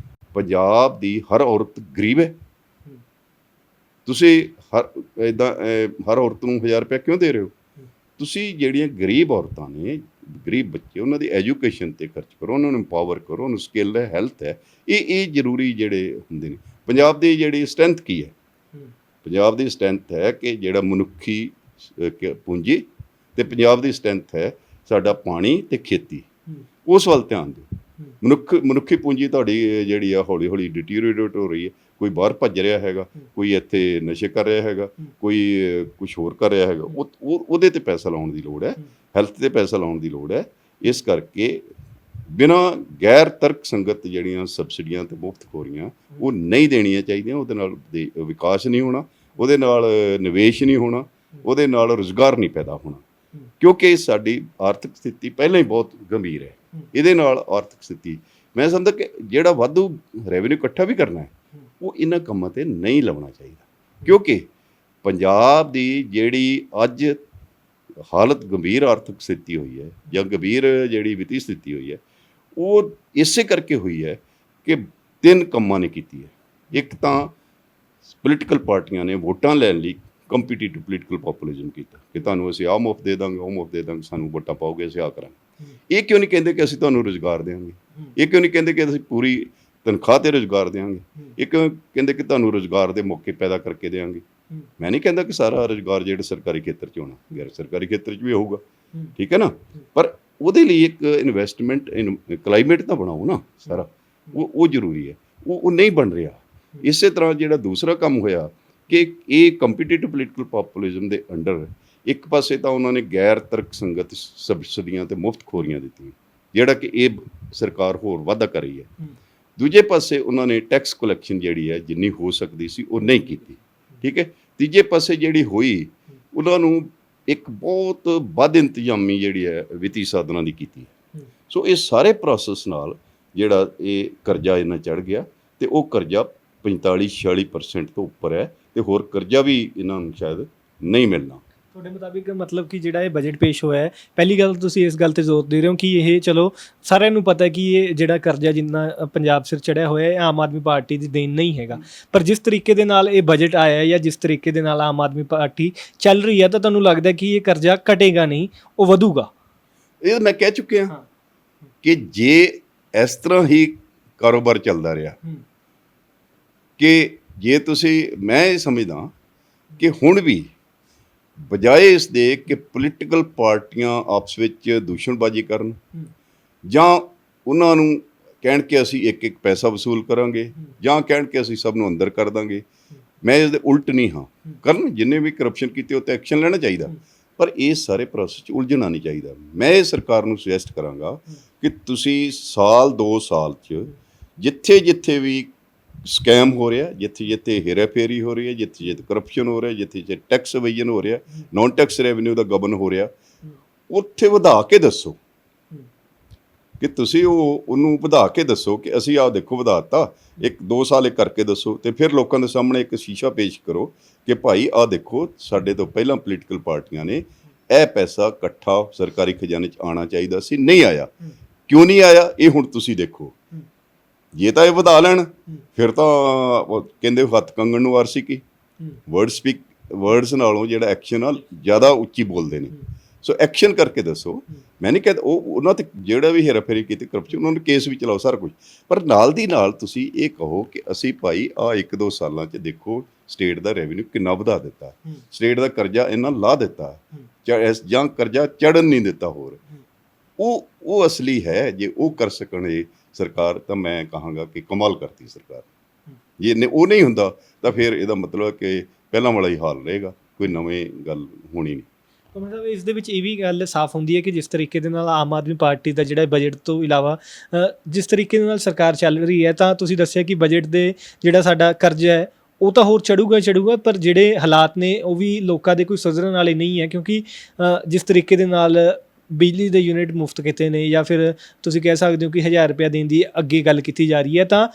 ਪੰਜਾਬ ਦੀ ਹਰ ਔਰਤ ਗਰੀਬ ਹੈ? ਤੁਸੀਂ ਹਰ ਔਰਤ ਨੂੰ 1,000 ਰੁਪਇਆ ਕਿਉਂ ਦੇ ਰਹੇ ਹੋ? ਤੁਸੀਂ ਜਿਹੜੀਆਂ ਗਰੀਬ ਔਰਤਾਂ ਨੇ, ਗਰੀਬ ਬੱਚੇ, ਉਹਨਾਂ ਦੀ ਐਜੂਕੇਸ਼ਨ 'ਤੇ ਖਰਚ ਕਰੋ, ਉਹਨਾਂ ਨੂੰ ਇੰਪਾਵਰ ਕਰੋ, ਉਹਨੂੰ ਸਕਿੱਲ ਹੈ, ਹੈਲਥ ਹੈ। ਇਹ ਜ਼ਰੂਰੀ ਜਿਹੜੇ ਹੁੰਦੇ ਨੇ। ਪੰਜਾਬ ਦੀ ਜਿਹੜੀ ਸਟਰੈਂਥ ਕੀ ਹੈ? ਪੰਜਾਬ ਦੀ ਸਟਰੈਂਥ ਹੈ ਕਿ ਜਿਹੜਾ ਮਨੁੱਖੀ ਪੂੰਜੀ, ਅਤੇ ਪੰਜਾਬ ਦੀ ਸਟਰੈਂਥ ਹੈ ਸਾਡਾ ਪਾਣੀ ਅਤੇ ਖੇਤੀ। ਉਸ ਵੱਲ ਧਿਆਨ ਦਿਓ। ਮਨੁੱਖੀ ਪੂੰਜੀ ਤੁਹਾਡੀ ਜਿਹੜੀ ਆ ਹੌਲੀ ਹੌਲੀ ਡਿਟੀਰੀਏਟ ਹੋ ਰਹੀ ਹੈ। ਕੋਈ ਬਾਹਰ ਭੱਜ ਰਿਹਾ ਹੈਗਾ, ਕੋਈ ਇੱਥੇ ਨਸ਼ੇ ਕਰ ਰਿਹਾ ਹੈਗਾ, ਕੋਈ ਕੁਛ ਹੋਰ ਕਰ ਰਿਹਾ ਹੈਗਾ। ਉਹਦੇ 'ਤੇ ਪੈਸਾ ਲਾਉਣ ਦੀ ਲੋੜ ਹੈ, ਹੈਲਥ 'ਤੇ ਪੈਸਾ ਲਾਉਣ ਦੀ ਲੋੜ ਹੈ। ਇਸ ਕਰਕੇ ਬਿਨਾਂ ਗੈਰ ਤਰਕ ਸੰਗਤ ਜਿਹੜੀਆਂ ਸਬਸਿਡੀਆਂ ਅਤੇ ਮੁਫਤਖੋਰੀਆਂ ਉਹ ਨਹੀਂ ਦੇਣੀਆਂ ਚਾਹੀਦੀਆਂ। ਉਹਦੇ ਨਾਲ ਵਿਕਾਸ ਨਹੀਂ ਹੋਣਾ, ਉਹਦੇ ਨਾਲ ਨਿਵੇਸ਼ ਨਹੀਂ ਹੋਣਾ, ਉਹਦੇ ਨਾਲ ਰੁਜ਼ਗਾਰ ਨਹੀਂ ਪੈਦਾ ਹੋਣਾ। ਕਿਉਂਕਿ ਸਾਡੀ ਆਰਥਿਕ ਸਥਿਤੀ ਪਹਿਲਾਂ ਹੀ ਬਹੁਤ ਗੰਭੀਰ ਹੈ। ਇਹਦੇ ਨਾਲ ਆਰਥਿਕ ਸਥਿਤੀ, ਮੈਂ ਸਮਝਦਾ ਕਿ ਜਿਹੜਾ ਵਾਧੂ ਰੈਵਨਿਊ ਇਕੱਠਾ ਵੀ ਕਰਨਾ ਹੈ, ਉਹ ਇਹਨਾਂ ਕੰਮਾਂ 'ਤੇ ਨਹੀਂ ਲਾਉਣਾ ਚਾਹੀਦਾ। ਕਿਉਂਕਿ ਪੰਜਾਬ ਦੀ ਜਿਹੜੀ ਅੱਜ ਹਾਲਤ ਗੰਭੀਰ ਆਰਥਿਕ ਸਥਿਤੀ ਹੋਈ ਹੈ, ਜਾਂ ਗੰਭੀਰ ਜਿਹੜੀ ਵਿੱਤੀ ਸਥਿਤੀ ਹੋਈ ਹੈ, ਉਹ ਇਸੇ ਕਰਕੇ ਹੋਈ ਹੈ ਕਿ 3 ਕੰਮਾਂ ਨੇ ਕੀਤੀ ਹੈ। ਇੱਕ ਤਾਂ ਪੋਲੀਟੀਕਲ ਪਾਰਟੀਆਂ ਨੇ ਵੋਟਾਂ ਲੈਣ ਲਈ ਕੰਪੀਟੀਟਿਵ ਪੋਲੀਟੀਕਲ ਪੋਪੂਲਿਜ਼ਮ ਕੀਤਾ ਕਿ ਤੁਹਾਨੂੰ ਅਸੀਂ ਆਹ ਮੁਫਤ ਦੇ ਦਾਂਗੇ, ਉਹ ਮੁਫਤ ਦੇ ਦਾਂਗੇ, ਸਾਨੂੰ ਵੋਟਾਂ ਪਾਓਗੇ, ਅਸੀਂ ਆਹ ਕਰਾਂਗੇ। ਇਹ ਕਿਉਂ ਨਹੀਂ ਕਹਿੰਦੇ ਕਿ ਅਸੀਂ ਤੁਹਾਨੂੰ ਰੁਜ਼ਗਾਰ ਦੇਵਾਂਗੇ? ਇਹ ਕਿਉਂ ਨਹੀਂ ਕਹਿੰਦੇ ਕਿ ਅਸੀਂ ਪੂਰੀ ਤਨਖਾਹ 'ਤੇ ਰੁਜ਼ਗਾਰ ਦੇਵਾਂਗੇ? ਇਹ ਕਿਉਂ ਕਹਿੰਦੇ ਕਿ ਤੁਹਾਨੂੰ ਰੁਜ਼ਗਾਰ ਦੇ ਮੌਕੇ ਪੈਦਾ ਕਰਕੇ ਦੇਵਾਂਗੇ? ਮੈਂ ਨਹੀਂ ਕਹਿੰਦਾ ਕਿ ਸਾਰਾ ਰੁਜ਼ਗਾਰ ਜਿਹੜਾ ਸਰਕਾਰੀ ਖੇਤਰ 'ਚ ਹੋਣਾ, ਗੈਰ ਸਰਕਾਰੀ ਖੇਤਰ 'ਚ ਵੀ ਹੋਊਗਾ, ਠੀਕ ਹੈ ਨਾ, ਪਰ ਉਹਦੇ ਲਈ ਇੱਕ ਇਨਵੈਸਟਮੈਂਟ ਕਲਾਈਮੇਟ ਤਾਂ ਬਣਾਓ ਨਾ ਸਾਰਾ। ਉਹ ਜ਼ਰੂਰੀ ਹੈ। ਉਹ ਨਹੀਂ ਬਣ ਰਿਹਾ। ਇਸੇ ਤਰ੍ਹਾਂ ਜਿਹੜਾ ਦੂਸਰਾ ਕੰਮ ਹੋਇਆ ਕਿ ਇਹ ਕੰਪੀਟੀਟਿਵ ਪੋਲੀਟੀਕਲ ਪੋਪੂਲਿਜ਼ਮ ਦੇ ਅੰਡਰ ਇੱਕ ਪਾਸੇ ਤਾਂ ਉਹਨਾਂ ਨੇ ਗੈਰ ਤਰਕ ਸੰਗਤ ਸਬਸਿਡੀਆਂ ਅਤੇ ਮੁਫਤਖੋਰੀਆਂ ਦਿੱਤੀਆਂ, ਜਿਹੜਾ ਕਿ ਇਹ ਸਰਕਾਰ ਹੋਰ ਵਾਧਾ ਕਰ ਰਹੀ ਹੈ। ਦੂਜੇ ਪਾਸੇ ਉਹਨਾਂ ਨੇ ਟੈਕਸ ਕਲੈਕਸ਼ਨ ਜਿਹੜੀ ਹੈ ਜਿੰਨੀ ਹੋ ਸਕਦੀ ਸੀ ਉਹ ਨਹੀਂ ਕੀਤੀ, ਠੀਕ ਹੈ। ਤੀਜੇ ਪਾਸੇ ਜਿਹੜੀ ਹੋਈ, ਉਹਨਾਂ ਨੂੰ ਇੱਕ ਬਹੁਤ ਵੱਧ ਇੰਤਜ਼ਾਮੀ ਜਿਹੜੀ ਹੈ ਵਿੱਤੀ ਸਾਧਨਾਂ ਦੀ ਕੀਤੀ ਹੈ। ਸੋ ਇਹ ਸਾਰੇ ਪ੍ਰੋਸੈਸ ਨਾਲ ਜਿਹੜਾ ਇਹ ਕਰਜ਼ਾ ਇਹਨਾਂ ਚੜ੍ਹ ਗਿਆ, ਤੇ ਉਹ ਕਰਜ਼ਾ 45-46% ਤੋਂ ਉੱਪਰ ਹੈ, ਤੇ ਹੋਰ ਕਰਜ਼ਾ ਵੀ ਇਹਨਾਂ ਨੂੰ ਸ਼ਾਇਦ ਨਹੀਂ ਮਿਲਣਾ। ਤੁਹਾਡੇ ਮੁਤਾਬਿਕ ਮਤਲਬ ਕਿ ਜਿਹੜਾ ਇਹ ਬਜਟ ਪੇਸ਼ ਹੋਇਆ ਹੈ, ਪਹਿਲੀ ਗੱਲ ਤੁਸੀਂ ਇਸ ਗੱਲ ਤੇ ਜ਼ੋਰ ਦੇ ਰਹੇ ਹੋ ਕਿ ਇਹ ਚਲੋ ਸਾਰਿਆਂ ਨੂੰ ਪਤਾ ਕਿ ਇਹ ਜਿਹੜਾ ਕਰਜ਼ਾ ਜਿੰਨਾ ਪੰਜਾਬ ਸਿਰ ਚੜਿਆ ਹੋਇਆ ਹੈ, ਇਹ ਆਮ ਆਦਮੀ ਪਾਰਟੀ ਦੀ ਦੇਣ ਨਹੀਂ ਹੈਗਾ, ਪਰ ਜਿਸ ਤਰੀਕੇ ਦੇ ਨਾਲ ਇਹ ਬਜਟ ਆਇਆ ਹੈ ਜਾਂ ਜਿਸ ਤਰੀਕੇ ਦੇ ਨਾਲ ਆਮ ਆਦਮੀ ਪਾਰਟੀ ਚੱਲ ਰਹੀ ਹੈ, ਤਾਂ ਤੁਹਾਨੂੰ ਲੱਗਦਾ ਕਿ ਇਹ ਕਰਜ਼ਾ ਘਟੇਗਾ ਨਹੀਂ, ਉਹ ਵਧੂਗਾ? ਇਹ ਮੈਂ ਕਹਿ ਚੁੱਕਿਆ ਹਾਂ। ਕਿ ਜੇ ਇਸ ਤਰ੍ਹਾਂ ਹੀ ਕਾਰੋਬਾਰ ਚੱਲਦਾ ਰਿਹਾ, ਕਿ ਜੇ ਤੁਸੀਂ, ਮੈਂ ਇਹ ਸਮਝਦਾ ਕਿ ਹੁਣ ਵੀ ਬਜਾਏ ਇਸ ਦੇ ਕਿ ਪੋਲੀਟੀਕਲ ਪਾਰਟੀਆਂ ਆਪਸ ਵਿੱਚ ਦੂਸ਼ਣਬਾਜ਼ੀ ਕਰਨ ਜਾਂ ਉਹਨਾਂ ਨੂੰ ਕਹਿਣ ਕਿ ਅਸੀਂ ਇੱਕ ਇੱਕ ਪੈਸਾ ਵਸੂਲ ਕਰਾਂਗੇ ਜਾਂ ਕਹਿਣ ਕਿ ਅਸੀਂ ਸਭ ਨੂੰ ਅੰਦਰ ਕਰ ਦਾਂਗੇ, ਮੈਂ ਇਸ ਦੇ ਉਲਟ ਨਹੀਂ ਹਾਂ। ਕਰਨ ਜਿੰਨੇ ਵੀ ਕਰਪਸ਼ਨ ਕੀਤੇ ਉੱਤੇ ਐਕਸ਼ਨ ਲੈਣਾ ਚਾਹੀਦਾ, ਪਰ ਇਸ ਸਾਰੇ ਪ੍ਰੋਸੈਸ 'ਚ ਉਲਝਣਾ ਨਹੀਂ ਚਾਹੀਦਾ। ਮੈਂ ਇਹ ਸਰਕਾਰ ਨੂੰ ਸੁਜੈਸਟ ਕਰਾਂਗਾ ਕਿ ਤੁਸੀਂ ਸਾਲ 2 ਸਾਲ 'ਚ ਜਿੱਥੇ ਜਿੱਥੇ ਵੀ ਸਕੈਮ ਹੋ ਰਿਹਾ, ਜਿੱਥੇ ਜਿੱਥੇ ਹੇਰਾਫੇਰੀ ਹੋ ਰਹੀ ਹੈ, ਜਿੱਥੇ ਜਿੱਥੇ ਕਰਪਸ਼ਨ ਹੋ ਰਿਹਾ, ਜਿੱਥੇ ਜਿੱਥੇ ਟੈਕਸ ਇਵੇਜਨ ਹੋ ਰਿਹਾ, ਨਾਨ ਟੈਕਸ ਰੈਵਨਿਊ ਦਾ ਗਬਨ ਹੋ ਰਿਹਾ, ਉੱਥੇ ਵਧਾ ਕੇ ਦੱਸੋ ਕਿ ਤੁਸੀਂ ਉਹਨੂੰ ਵਧਾ ਕੇ ਦੱਸੋ ਕਿ ਅਸੀਂ ਆਹ ਦੇਖੋ ਵਧਾਤਾ, 1-2 ਸਾਲ ਇਹ ਕਰਕੇ ਦੱਸੋ, ਤੇ ਫਿਰ ਲੋਕਾਂ ਦੇ ਸਾਹਮਣੇ ਇੱਕ ਸ਼ੀਸ਼ਾ ਪੇਸ਼ ਕਰੋ ਕਿ ਭਾਈ ਆਹ ਦੇਖੋ ਸਾਡੇ ਤੋਂ ਪਹਿਲਾਂ ਪੋਲੀਟੀਕਲ ਪਾਰਟੀਆਂ ਨੇ ਇਹ ਪੈਸਾ ਇਕੱਠਾ ਸਰਕਾਰੀ ਖਜ਼ਾਨੇ 'ਚ ਆਉਣਾ ਚਾਹੀਦਾ ਸੀ, ਨਹੀਂ ਆਇਆ, ਕਿਉਂ ਨਹੀਂ ਆਇਆ, ਇਹ ਹੁਣ ਤੁਸੀਂ ਦੇਖੋ। ਜੇ ਤਾਂ ਇਹ ਵਧਾ ਲੈਣ ਫਿਰ ਤਾਂ ਕਹਿੰਦੇ ਹੱਥ ਕੰਗਣ ਨੂੰ ਵਾਰਸੀ ਕੀ, ਵਰਡਸ ਨਾਲੋਂ ਜਿਹੜਾ ਐਕਸ਼ਨ ਆ ਜ਼ਿਆਦਾ ਉੱਚੀ ਬੋਲਦੇ ਨੇ। ਸੋ ਐਕਸ਼ਨ ਕਰਕੇ ਦੱਸੋ। ਮੈਂ ਨਹੀਂ ਕਹਿੰਦਾ ਉਹਨਾਂ ਤੇ ਜਿਹੜਾ ਵੀ ਹੇਰਾਫੇਰੀ ਕੀਤੀ ਕਰਪਸ਼ਨ, ਉਹਨਾਂ ਨੂੰ ਕੇਸ ਵੀ ਚਲਾਓ ਸਾਰਾ ਕੁਝ, ਪਰ ਨਾਲ ਦੀ ਨਾਲ ਤੁਸੀਂ ਇਹ ਕਹੋ ਕਿ ਅਸੀਂ ਭਾਈ ਆਹ 1-2 ਸਾਲਾਂ 'ਚ ਦੇਖੋ ਸਟੇਟ ਦਾ ਰੈਵਨਿਊ ਕਿੰਨਾ ਵਧਾ ਦਿੱਤਾ, ਸਟੇਟ ਦਾ ਕਰਜ਼ਾ ਇੰਨਾ ਲਾ ਦਿੱਤਾ ਜਾਂ ਕਰਜ਼ਾ ਚੜ੍ਹਨ ਨਹੀਂ ਦਿੱਤਾ ਹੋਰ। ਉਹ ਅਸਲੀ ਹੈ। ਜੇ ਉਹ ਕਰ ਸਕਣ ਇਹ ਸਰਕਾਰ, ਤਾਂ ਮੈਂ ਕਹਾਂਗਾ ਕਿ ਕਮਾਲ ਕਰਤੀ ਸਰਕਾਰ। ਜੇ ਉਹ ਨਹੀਂ ਹੁੰਦਾ ਤਾਂ ਫਿਰ ਇਹਦਾ ਮਤਲਬ ਕਿ ਪਹਿਲਾਂ ਵਾਲਾ ਹੀ ਹਾਲ ਰਹੇਗਾ, ਕੋਈ ਨਵੀਂ ਗੱਲ ਹੋਣੀ ਨਹੀਂ। ਤਾਂ ਮਤਲਬ ਇਸ ਦੇ ਵਿੱਚ ਇਹ ਵੀ ਗੱਲ ਸਾਫ਼ ਹੁੰਦੀ ਹੈ ਕਿ ਜਿਸ ਤਰੀਕੇ ਦੇ ਨਾਲ ਆਮ ਆਦਮੀ ਪਾਰਟੀ ਦਾ ਜਿਹੜਾ ਬਜਟ ਤੋਂ ਇਲਾਵਾ ਜਿਸ ਤਰੀਕੇ ਦੇ ਨਾਲ ਸਰਕਾਰ ਚੱਲ ਰਹੀ ਹੈ, ਤਾਂ ਤੁਸੀਂ ਦੱਸਿਆ ਕਿ ਬਜਟ ਦੇ ਜਿਹੜਾ ਸਾਡਾ ਕਰਜ਼ਾ ਹੈ ਉਹ ਤਾਂ ਹੋਰ ਚੜੂਗਾ, ਪਰ ਜਿਹੜੇ ਹਾਲਾਤ ਨੇ ਉਹ ਵੀ ਲੋਕਾਂ ਦੇ ਕੋਈ ਸੁਧਰਨ ਵਾਲੇ ਨਹੀਂ ਹੈ, ਕਿਉਂਕਿ ਜਿਸ ਤਰੀਕੇ ਦੇ ਨਾਲ ਬਿਜਲੀ ਦੇ ਯੂਨਿਟ ਮੁਫਤ ਕੀਤੇ ਨੇ, ਜਾਂ ਫਿਰ ਤੁਸੀਂ ਕਹਿ ਸਕਦੇ ਹੋ ਕਿ 1000 ਰੁਪਇਆ ਦੇਣ ਦੀ ਅੱਗੇ ਗੱਲ ਕੀਤੀ ਜਾ ਰਹੀ ਹੈ, ਤਾਂ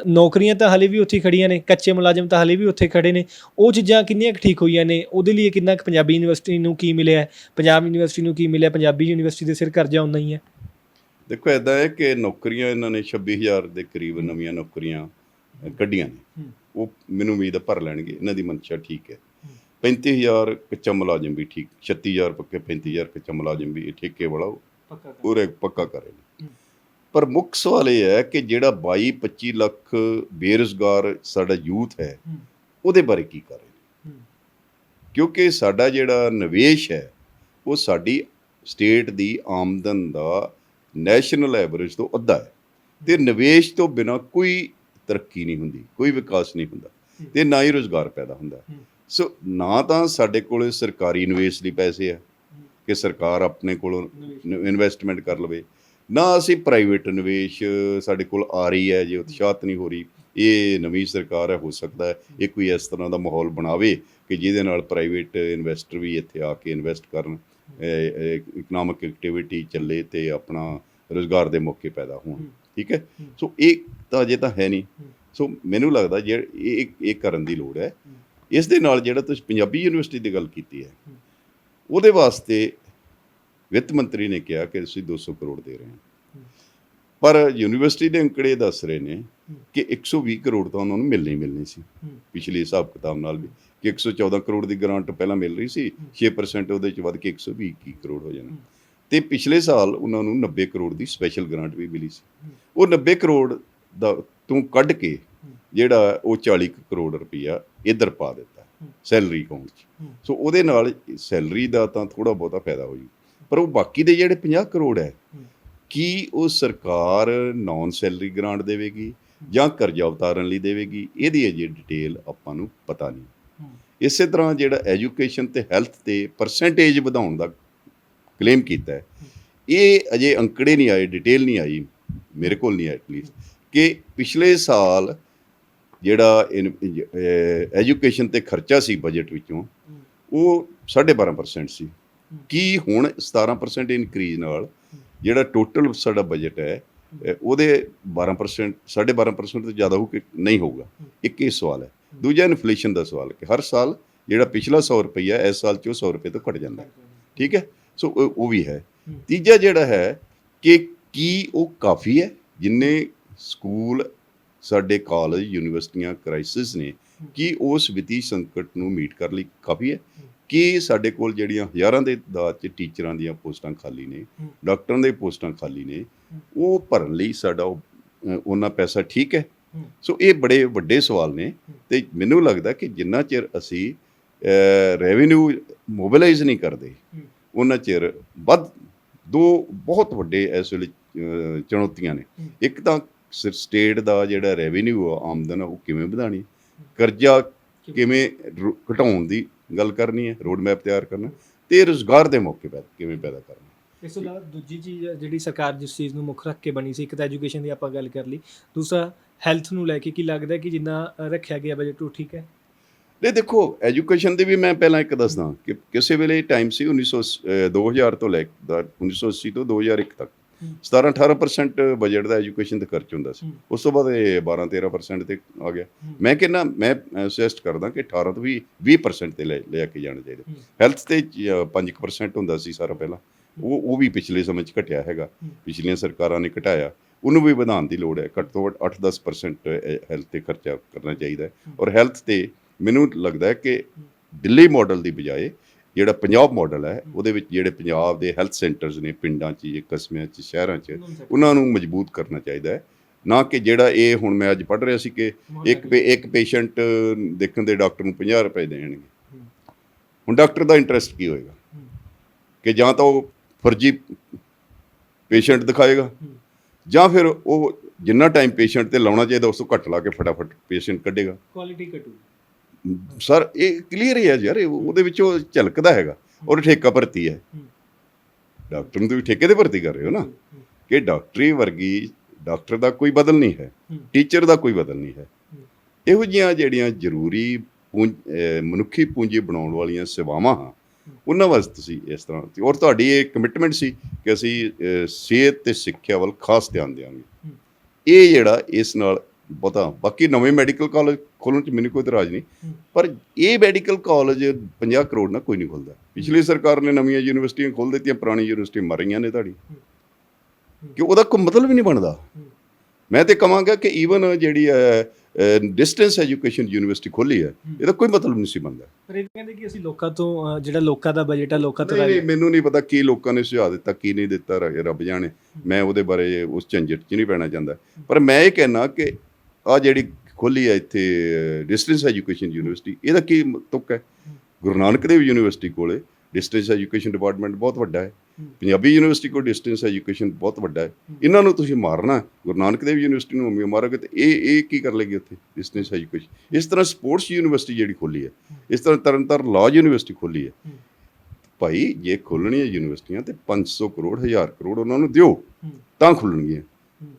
ਨੌਕਰੀਆਂ ਤਾਂ ਹਾਲੇ ਵੀ ਉੱਥੇ ਖੜੀਆਂ ਨੇ, ਕੱਚੇ ਮੁਲਾਜ਼ਮ ਤਾਂ ਹਾਲੇ ਵੀ ਉੱਥੇ ਖੜੇ ਨੇ। ਉਹ ਚੀਜ਼ਾਂ ਕਿੰਨੀਆਂ ਕੁ ਠੀਕ ਹੋਈਆਂ ਨੇ? ਉਹਦੇ ਲਈ ਕਿੰਨਾ ਕੁ ਪੰਜਾਬੀ ਯੂਨੀਵਰਸਿਟੀ ਨੂੰ ਕੀ ਮਿਲਿਆ, ਪੰਜਾਬ ਯੂਨੀਵਰਸਿਟੀ ਨੂੰ ਕੀ ਮਿਲਿਆ? ਪੰਜਾਬੀ ਯੂਨੀਵਰਸਿਟੀ ਦੇ ਸਿਰ ਕਰਜ਼ਾ ਉਨਾ ਹੀ ਹੈ। ਦੇਖੋ ਇੱਦਾਂ ਹੈ ਕਿ ਨੌਕਰੀਆਂ ਇਹਨਾਂ ਨੇ 26,000 ਦੇ ਕਰੀਬ ਨਵੀਆਂ ਨੌਕਰੀਆਂ ਕੱਢੀਆਂ ਨੇ, ਉਹ ਮੈਨੂੰ ਉਮੀਦ ਭਰ ਲੈਣਗੇ, ਇਹਨਾਂ ਦੀ ਮਨਸ਼ਾ ਠੀਕ ਹੈ। 35,000 ਕੱਚਾ ਮੁਲਾਜ਼ਮ ਵੀ ਠੀਕ, 36,000 ਪੱਕੇ, 35,000 ਕੱਚਾ ਮੁਲਾਜ਼ਮ ਵੀ ਇਹ ਠੇਕੇ ਵਾਲਾ ਪੂਰੇ ਪੱਕਾ ਕਰੇ ਨੇ। ਪਰ ਮੁੱਖ ਸਵਾਲ ਇਹ ਹੈ ਕਿ ਜਿਹੜਾ 22-25 ਲੱਖ ਬੇਰੁਜ਼ਗਾਰ ਸਾਡਾ ਯੂਥ ਹੈ, ਉਹਦੇ ਬਾਰੇ ਕੀ ਕਰ ਰਹੇ ਨੇ? ਕਿਉਂਕਿ ਸਾਡਾ ਜਿਹੜਾ ਨਿਵੇਸ਼ ਹੈ ਉਹ ਸਾਡੀ ਸਟੇਟ ਦੀ ਆਮਦਨ ਦਾ ਨੈਸ਼ਨਲ ਐਵਰੇਜ ਤੋਂ ਅੱਧਾ ਹੈ, ਅਤੇ ਨਿਵੇਸ਼ ਤੋਂ ਬਿਨਾਂ ਕੋਈ ਤਰੱਕੀ ਨਹੀਂ ਹੁੰਦੀ, ਕੋਈ ਵਿਕਾਸ ਨਹੀਂ ਹੁੰਦਾ, ਅਤੇ ਨਾ ਹੀ ਰੁਜ਼ਗਾਰ ਪੈਦਾ ਹੁੰਦਾ। ਸੋ ਨਾ ਤਾਂ ਸਾਡੇ ਕੋਲ ਸਰਕਾਰੀ ਨਿਵੇਸ਼ ਲਈ ਪੈਸੇ ਆ ਕਿ ਸਰਕਾਰ ਆਪਣੇ ਕੋਲੋਂ ਇਨਵੈਸਟਮੈਂਟ ਕਰ ਲਵੇ, ਨਾ ਅਸੀਂ ਪ੍ਰਾਈਵੇਟ ਨਿਵੇਸ਼ ਸਾਡੇ ਕੋਲ ਆ ਰਹੀ ਹੈ, ਜੇ ਉਤਸ਼ਾਹਤ ਨਹੀਂ ਹੋ ਰਹੀ। ਇਹ ਨਵੀਂ ਸਰਕਾਰ ਹੈ, ਹੋ ਸਕਦਾ ਹੈ ਇਹ ਕੋਈ ਇਸ ਤਰ੍ਹਾਂ ਦਾ ਮਾਹੌਲ ਬਣਾਵੇ ਕਿ ਜਿਹਦੇ ਨਾਲ ਪ੍ਰਾਈਵੇਟ ਇਨਵੈਸਟਰ ਵੀ ਇੱਥੇ ਆ ਕੇ ਇਨਵੈਸਟ ਕਰਨ, ਇਕਨੋਮਿਕ ਐਕਟੀਵਿਟੀ ਚੱਲੇ ਅਤੇ ਆਪਣਾ ਰੁਜ਼ਗਾਰ ਦੇ ਮੌਕੇ ਪੈਦਾ ਹੋਣ। ਠੀਕ ਹੈ, ਸੋ ਇਹ ਤਾਂ ਅਜੇ ਤਾਂ ਹੈ ਨਹੀਂ। ਸੋ ਮੈਨੂੰ ਲੱਗਦਾ ਇਹ ਕਰਨ ਦੀ ਲੋੜ ਹੈ। ਇਸ ਦੇ ਨਾਲ ਜਿਹੜਾ ਤੁਸੀਂ ਪੰਜਾਬੀ ਯੂਨੀਵਰਸਿਟੀ ਦੀ ਗੱਲ ਕੀਤੀ ਹੈ, ਉਹਦੇ ਵਾਸਤੇ ਵਿੱਤ ਮੰਤਰੀ ਨੇ ਕਿਹਾ ਕਿ ਅਸੀਂ 200 ਕਰੋੜ ਦੇ ਰਹੇ ਹਾਂ, ਪਰ ਯੂਨੀਵਰਸਿਟੀ ਦੇ ਅੰਕੜੇ ਦੱਸ ਰਹੇ ਨੇ ਕਿ 120 ਕਰੋੜ ਤਾਂ ਉਹਨਾਂ ਨੂੰ ਮਿਲਣੀ ਸੀ ਪਿਛਲੇ ਹਿਸਾਬ ਕਿਤਾਬ ਨਾਲ ਵੀ, ਕਿ 114 ਕਰੋੜ ਦੀ ਗ੍ਰਾਂਟ ਪਹਿਲਾਂ ਮਿਲ ਰਹੀ ਸੀ, 6% ਉਹਦੇ 'ਚ ਵੱਧ ਕੇ 120 ਕਰੋੜ ਹੋ ਜਾਣਾ, ਅਤੇ ਪਿਛਲੇ ਸਾਲ ਉਹਨਾਂ ਨੂੰ 90 ਕਰੋੜ ਦੀ ਸਪੈਸ਼ਲ ਗ੍ਰਾਂਟ ਵੀ ਮਿਲੀ ਸੀ। ਉਹ 90 ਕਰੋੜ ਦਾ ਤੋਂ ਕੱਢ ਕੇ ਜਿਹੜਾ ਉਹ 40 ਕਰੋੜ ਰੁਪਈਆ ਇੱਧਰ ਪਾ ਦਿੱਤਾ ਸੈਲਰੀ ਅਕਾਊਂਟ 'ਚ। ਸੋ ਉਹਦੇ ਨਾਲ ਸੈਲਰੀ ਦਾ ਤਾਂ ਥੋੜ੍ਹਾ ਬਹੁਤਾ ਫਾਇਦਾ ਹੋ ਜੂ, ਪਰ ਉਹ ਬਾਕੀ ਦੇ ਜਿਹੜੇ 50 ਕਰੋੜ ਹੈ, ਕੀ ਉਹ ਸਰਕਾਰ ਨੌਨ ਸੈਲਰੀ ਗ੍ਰਾਂਟ ਦੇਵੇਗੀ ਜਾਂ ਕਰਜ਼ਾ ਉਤਾਰਨ ਲਈ ਦੇਵੇਗੀ? ਇਹਦੀ ਅਜੇ ਡਿਟੇਲ ਆਪਾਂ ਨੂੰ ਪਤਾ ਨਹੀਂ। ਇਸੇ ਤਰ੍ਹਾਂ ਜਿਹੜਾ ਐਜੂਕੇਸ਼ਨ ਅਤੇ ਹੈਲਥ 'ਤੇ ਪਰਸੈਂਟੇਜ ਵਧਾਉਣ ਦਾ ਕਲੇਮ ਕੀਤਾ ਹੈ, ਇਹ ਅਜੇ ਅੰਕੜੇ ਨਹੀਂ ਆਏ, ਡਿਟੇਲ ਨਹੀਂ ਆਈ, ਮੇਰੇ ਕੋਲ ਨਹੀਂ ਆਈ ਐਟਲੀਸਟ, ਕਿ ਪਿਛਲੇ ਸਾਲ ਜਿਹੜਾ ਐਜੂਕੇਸ਼ਨ 'ਤੇ ਖਰਚਾ ਸੀ ਬਜਟ ਵਿੱਚੋਂ ਉਹ 12.5% ਸੀ, ਕੀ ਹੁਣ 17% ਇਨਕਰੀਜ਼ ਨਾਲ ਜਿਹੜਾ ਟੋਟਲ ਸਾਡਾ ਬਜਟ ਹੈ ਉਹਦੇ 12% 12.5% ਤੋਂ ਜ਼ਿਆਦਾ ਹੋ ਕਿ ਨਹੀਂ ਹੋਊਗਾ। ਇੱਕ ਇਹ ਸਵਾਲ ਹੈ। ਦੂਜਾ ਇਨਫਲੇਸ਼ਨ ਦਾ ਸਵਾਲ ਕਿ ਹਰ ਸਾਲ ਜਿਹੜਾ ਪਿਛਲਾ 100 ਰੁਪਈਆ ਇਸ ਸਾਲ 'ਚ ਉਹ 100 ਰੁਪਏ ਤੋਂ ਘਟ ਜਾਂਦਾ। ਠੀਕ ਹੈ, ਸੋ ਉਹ ਵੀ ਹੈ। ਤੀਜਾ ਜਿਹੜਾ ਹੈ ਕਿ ਕੀ ਉਹ ਕਾਫੀ ਹੈ ਜਿੰਨੇ ਸਕੂਲ ਸਾਡੇ ਕਾਲਜ ਯੂਨੀਵਰਸਿਟੀਆਂ ਕ੍ਰਾਈਸਿਸ ਨੇ, ਕੀ ਉਸ ਵਿੱਤੀ ਸੰਕਟ ਨੂੰ ਮੀਟ ਕਰਨ ਲਈ ਕਾਫੀ ਹੈ? ਕਿ ਸਾਡੇ ਕੋਲ ਜਿਹੜੀਆਂ ਹਜ਼ਾਰਾਂ ਦੇ ਤਾਦਾਦ 'ਚ ਟੀਚਰਾਂ ਦੀਆਂ ਪੋਸਟਾਂ ਖਾਲੀ ਨੇ, ਡਾਕਟਰਾਂ ਦੇ ਪੋਸਟਾਂ ਖਾਲੀ ਨੇ, ਉਹ ਭਰਨ ਲਈ ਸਾਡਾ ਉਹਨਾਂ ਪੈਸਾ ਠੀਕ ਹੈ? ਸੋ ਇਹ ਬੜੇ ਵੱਡੇ ਸਵਾਲ ਨੇ ਤੇ ਮੈਨੂੰ ਲੱਗਦਾ ਕਿ ਜਿੰਨਾ ਚਿਰ ਅਸੀਂ ਰੈਵਨਿਊ ਮੋਬਿਲਾਈਜ਼ ਨਹੀਂ ਕਰਦੇ ਉਹਨਾਂ ਚਿਰ ਦੋ ਬਹੁਤ ਵੱਡੇ ਇਸ ਵੇਲੇ ਚੁਣੌਤੀਆਂ ਨੇ। ਇੱਕ ਤਾਂ ਸਟੇਟ ਦਾ ਜਿਹੜਾ ਰੈਵਨਿਊ ਆ, ਆਮਦਨ ਆ, ਉਹ ਕਿਵੇਂ ਵਧਾਉਣੀ, ਕਰਜ਼ਾ ਕਿਵੇਂ ਘਟਾਉਣ ਦੀ ਗੱਲ ਕਰਨੀ ਹੈ, ਰੋਡ ਮੈਪ ਤਿਆਰ ਕਰਨਾ, ਤੇ ਰੁਜ਼ਗਾਰ ਦੇ ਮੌਕੇ ਕਿਵੇਂ ਪੈਦਾ ਕਰਨਾ। ਇਸ ਤੋਂ ਇਲਾਵਾ ਦੂਜੀ ਚੀਜ਼ ਜਿਹੜੀ ਸਰਕਾਰ ਜਿਸ ਚੀਜ਼ ਨੂੰ ਮੁੱਖ ਰੱਖ ਕੇ ਬਣੀ ਸੀ, ਇੱਕ ਤਾਂ ਐਜੂਕੇਸ਼ਨ ਦੀ ਆਪਾਂ ਗੱਲ ਕਰ ਲਈ, ਦੂਸਰਾ ਹੈਲਥ ਨੂੰ ਲੈ ਕੇ ਕੀ ਲੱਗਦਾ ਕਿ ਜਿੰਨਾ ਰੱਖਿਆ ਗਿਆ ਬਜਟ ਉਹ ਠੀਕ ਹੈ? ਨਹੀਂ, ਦੇਖੋ ਐਜੂਕੇਸ਼ਨ ਦੇ ਵੀ ਮੈਂ ਪਹਿਲਾਂ ਇੱਕ ਦੱਸਦਾ ਕਿ ਕਿਸੇ ਵੇਲੇ ਟਾਈਮ ਸੀ 2000 ਤੋਂ ਲੈ ਕੇ 1980 ਤੋਂ 2001 ਤੱਕ 17-18% ਬਜਟ ਦਾ ਐਜੂਕੇਸ਼ਨ ਤੇ ਖਰਚ ਹੁੰਦਾ ਸੀ। ਉਸ ਤੋਂ ਬਾਅਦ ਇਹ 12-13% ਤੇ ਆ ਗਿਆ। ਮੈਂ ਕਹਿੰਦਾ, ਮੈਂ ਸੁਜੈਸਟ ਕਰਦਾ ਕਿ 18 ਤੋਂ ਵੀ 20% ਤੇ ਲੈ ਕੇ ਜਾਣਾ ਚਾਹੀਦਾ। ਹੈਲਥ ਤੇ 5% ਹੁੰਦਾ ਸੀ ਸਾਰਾ ਪਹਿਲਾਂ, ਉਹ ਵੀ ਪਿਛਲੇ ਸਮੇਂ 'ਚ ਘਟਿਆ ਹੈਗਾ, ਪਿਛਲੀਆਂ ਸਰਕਾਰਾਂ ਨੇ ਘਟਾਇਆ। ਉਹਨੂੰ ਵੀ ਵਧਾਉਣ ਦੀ ਲੋੜ ਹੈ। ਘੱਟ ਤੋਂ ਘੱਟ 8-10% ਹੈਲਥ ਤੇ ਖਰਚਾ ਕਰਨਾ ਚਾਹੀਦਾ ਹੈ। ਔਰ ਹੈਲਥ ਤੇ ਮੈਨੂੰ ਲੱਗਦਾ ਹੈ ਕਿ ਦਿੱਲੀ ਮਾਡਲ ਦੀ ਬਜਾਏ ਜਿਹੜਾ ਪੰਜਾਬ ਮਾਡਲ ਹੈ, ਉਹਦੇ ਵਿੱਚ ਜਿਹੜੇ ਪੰਜਾਬ ਦੇ ਹੈਲਥ ਸੈਂਟਰਸ ਨੇ ਪਿੰਡਾਂ 'ਚ, ਕਸਬਿਆਂ 'ਚ, ਸ਼ਹਿਰਾਂ 'ਚ, ਉਹਨਾਂ ਨੂੰ ਮਜ਼ਬੂਤ ਕਰਨਾ ਚਾਹੀਦਾ ਹੈ। ਨਾ ਕਿ ਜਿਹੜਾ ਇਹ ਹੁਣ ਮੈਂ ਅੱਜ ਪੜ੍ਹ ਰਿਹਾ ਸੀ ਕਿ ਇੱਕ ਪੇਸ਼ੈਂਟ ਦੇਖਣ ਦੇ ਡਾਕਟਰ ਨੂੰ 50 ਰੁਪਏ ਦੇਣਗੇ। ਹੁਣ ਡਾਕਟਰ ਦਾ ਇੰਟਰਸਟ ਕੀ ਹੋਏਗਾ ਕਿ ਜਾਂ ਤਾਂ ਉਹ ਫਰਜੀ ਪੇਸ਼ੈਂਟ ਦਿਖਾਏਗਾ, ਜਾਂ ਫਿਰ ਉਹ ਜਿੰਨਾ ਟਾਈਮ ਪੇਸ਼ੈਂਟ ਤੇ ਲਾਉਣਾ ਚਾਹੀਦਾ ਉਸ ਤੋਂ ਘੱਟ ਲਾ ਕੇ ਫਟਾਫਟ ਪੇਸ਼ੈਂਟ ਕੱਢੇਗਾ। ਕੁਆਲਿਟੀ ਘਟੂ ਸਰ, ਇਹ ਕਲੀਅਰ ਹੀ ਹੈ ਯਾਰ, ਉਹਦੇ ਵਿੱਚੋਂ ਝਲਕਦਾ ਹੈਗਾ। ਔਰ ਠੇਕਾ ਭਰਤੀ ਹੈ, ਡਾਕਟਰ ਨੂੰ ਤੁਸੀਂ ਠੇਕੇ 'ਤੇ ਭਰਤੀ ਕਰ ਰਹੇ ਹੋ ਨਾ, ਕਿ ਡਾਕਟਰੀ ਵਰਗੀ ਡਾਕਟਰ ਦਾ ਕੋਈ ਬਦਲ ਨਹੀਂ ਹੈ, ਟੀਚਰ ਦਾ ਕੋਈ ਬਦਲ ਨਹੀਂ ਹੈ। ਇਹੋ ਜਿਹੀਆਂ ਜਿਹੜੀਆਂ ਜ਼ਰੂਰੀ ਮਨੁੱਖੀ ਪੂੰਜੀ ਬਣਾਉਣ ਵਾਲੀਆਂ ਸੇਵਾਵਾਂ ਹਾਂ, ਉਹਨਾਂ ਵਾਸਤੇ ਤੁਸੀਂ ਇਸ ਤਰ੍ਹਾਂ, ਔਰ ਤੁਹਾਡੀ ਇਹ ਕਮਿਟਮੈਂਟ ਸੀ ਕਿ ਅਸੀਂ ਸਿਹਤ ਤੇ ਸਿੱਖਿਆ ਵੱਲ ਖਾਸ ਧਿਆਨ ਦਿਆਂਗੇ। ਇਹ ਜਿਹੜਾ ਇਸ ਨਾਲ ਬਹੁਤਾ, ਬਾਕੀ ਨਵੇਂ ਮੈਡੀਕਲ ਕਾਲਜ ਖੋਲ੍ਹਣ 'ਚ ਮੈਨੂੰ ਕੋਈ ਇਤਰਾਜ਼ ਨਹੀਂ, ਪਰ ਇਹ ਮੈਡੀਕਲ ਕਾਲਜ 50 ਕਰੋੜ ਨਾਲ ਕੋਈ ਨਹੀਂ ਖੁੱਲ੍ਹਦਾ। ਪਿਛਲੀ ਸਰਕਾਰ ਨੇ ਨਵੀਆਂ ਯੂਨੀਵਰਸਿਟੀਆਂ ਖੋਲ੍ਹ ਦਿੱਤੀਆਂ, ਪੁਰਾਣੀ ਯੂਨੀਵਰਸਿਟੀਆਂ ਮਰ ਰਹੀਆਂ ਨੇ ਤੁਹਾਡੀ, ਕਿ ਉਹਦਾ ਕੋਈ ਮਤਲਬ ਹੀ ਨਹੀਂ ਬਣਦਾ। ਮੈਂ ਤੇ ਕਹਾਂਗਾ ਕਿ ਈਵਨ ਜਿਹੜੀ ਡਿਸਟੈਂਸ ਐਜੂਕੇਸ਼ਨ ਯੂਨੀਵਰਸਿਟੀ ਖੋਲ੍ਹੀ ਹੈ, ਇਹਦਾ ਕੋਈ ਮਤਲਬ ਨਹੀਂ ਸੀ ਬਣਦਾ। ਪਰ ਇਹ ਕਹਿੰਦੇ ਕਿ ਅਸੀਂ ਲੋਕਾਂ ਤੋਂ ਜਿਹੜਾ ਲੋਕਾਂ ਦਾ ਬਜਟ ਹੈ, ਲੋਕਾਂ ਤੋਂ ਨਹੀਂ, ਮੈਨੂੰ ਨਹੀਂ ਪਤਾ ਕੀ ਲੋਕਾਂ ਨੇ ਸੁਝਾਅ ਦਿੱਤਾ, ਕੀ ਨਹੀਂ ਦਿੱਤਾ, ਰੱਬ ਜਾਣੇ। ਮੈਂ ਉਹਦੇ ਬਾਰੇ ਉਸ ਝੰਜਟ 'ਚ ਨਹੀਂ ਪੈਣਾ ਚਾਹੁੰਦਾ। ਪਰ ਮੈਂ ਇਹ ਕਹਿਣਾ ਕਿ ਆਹ ਜਿਹੜੀ ਖੋਲ੍ਹੀ ਹੈ ਇੱਥੇ ਡਿਸਟੈਂਸ ਐਜੂਕੇਸ਼ਨ ਯੂਨੀਵਰਸਿਟੀ, ਇਹਦਾ ਕੀ ਤੁੱਕ ਹੈ? ਗੁਰੂ ਨਾਨਕ ਦੇਵ ਯੂਨੀਵਰਸਿਟੀ ਕੋਲੇ ਡਿਸਟੈਂਸ ਐਜੂਕੇਸ਼ਨ ਡਿਪਾਰਟਮੈਂਟ ਬਹੁਤ ਵੱਡਾ ਹੈ, ਪੰਜਾਬੀ ਯੂਨੀਵਰਸਿਟੀ ਕੋਲ ਡਿਸਟੈਂਸ ਐਜੂਕੇਸ਼ਨ ਬਹੁਤ ਵੱਡਾ ਹੈ। ਇਹਨਾਂ ਨੂੰ ਤੁਸੀਂ ਮਾਰਨਾ, ਗੁਰੂ ਨਾਨਕ ਦੇਵ ਯੂਨੀਵਰਸਿਟੀ ਨੂੰ ਮਾਰੋਗੇ ਤੇ ਇਹ ਕੀ ਕਰ ਲੇਗੀ ਉੱਥੇ ਡਿਸਟੈਂਸ ਐਜੂਕੇਸ਼ਨ। ਇਸ ਤਰ੍ਹਾਂ ਸਪੋਰਟਸ ਯੂਨੀਵਰਸਿਟੀ ਜਿਹੜੀ ਖੋਲ੍ਹੀ ਹੈ, ਇਸ ਤਰ੍ਹਾਂ ਤਰਨਤਾਰਨ ਲਾਅ ਯੂਨੀਵਰਸਿਟੀ ਖੋਲ੍ਹੀ ਹੈ। ਭਾਈ, ਜੇ ਖੋਲ੍ਹਣੀਆਂ ਯੂਨੀਵਰਸਿਟੀਆਂ ਤੇ 500 ਕਰੋੜ 1000 ਕਰੋੜ ਉਹਨਾਂ ਨੂੰ ਦਿਓ ਤਾਂ ਖੁੱਲ੍ਹਣਗੀਆਂ।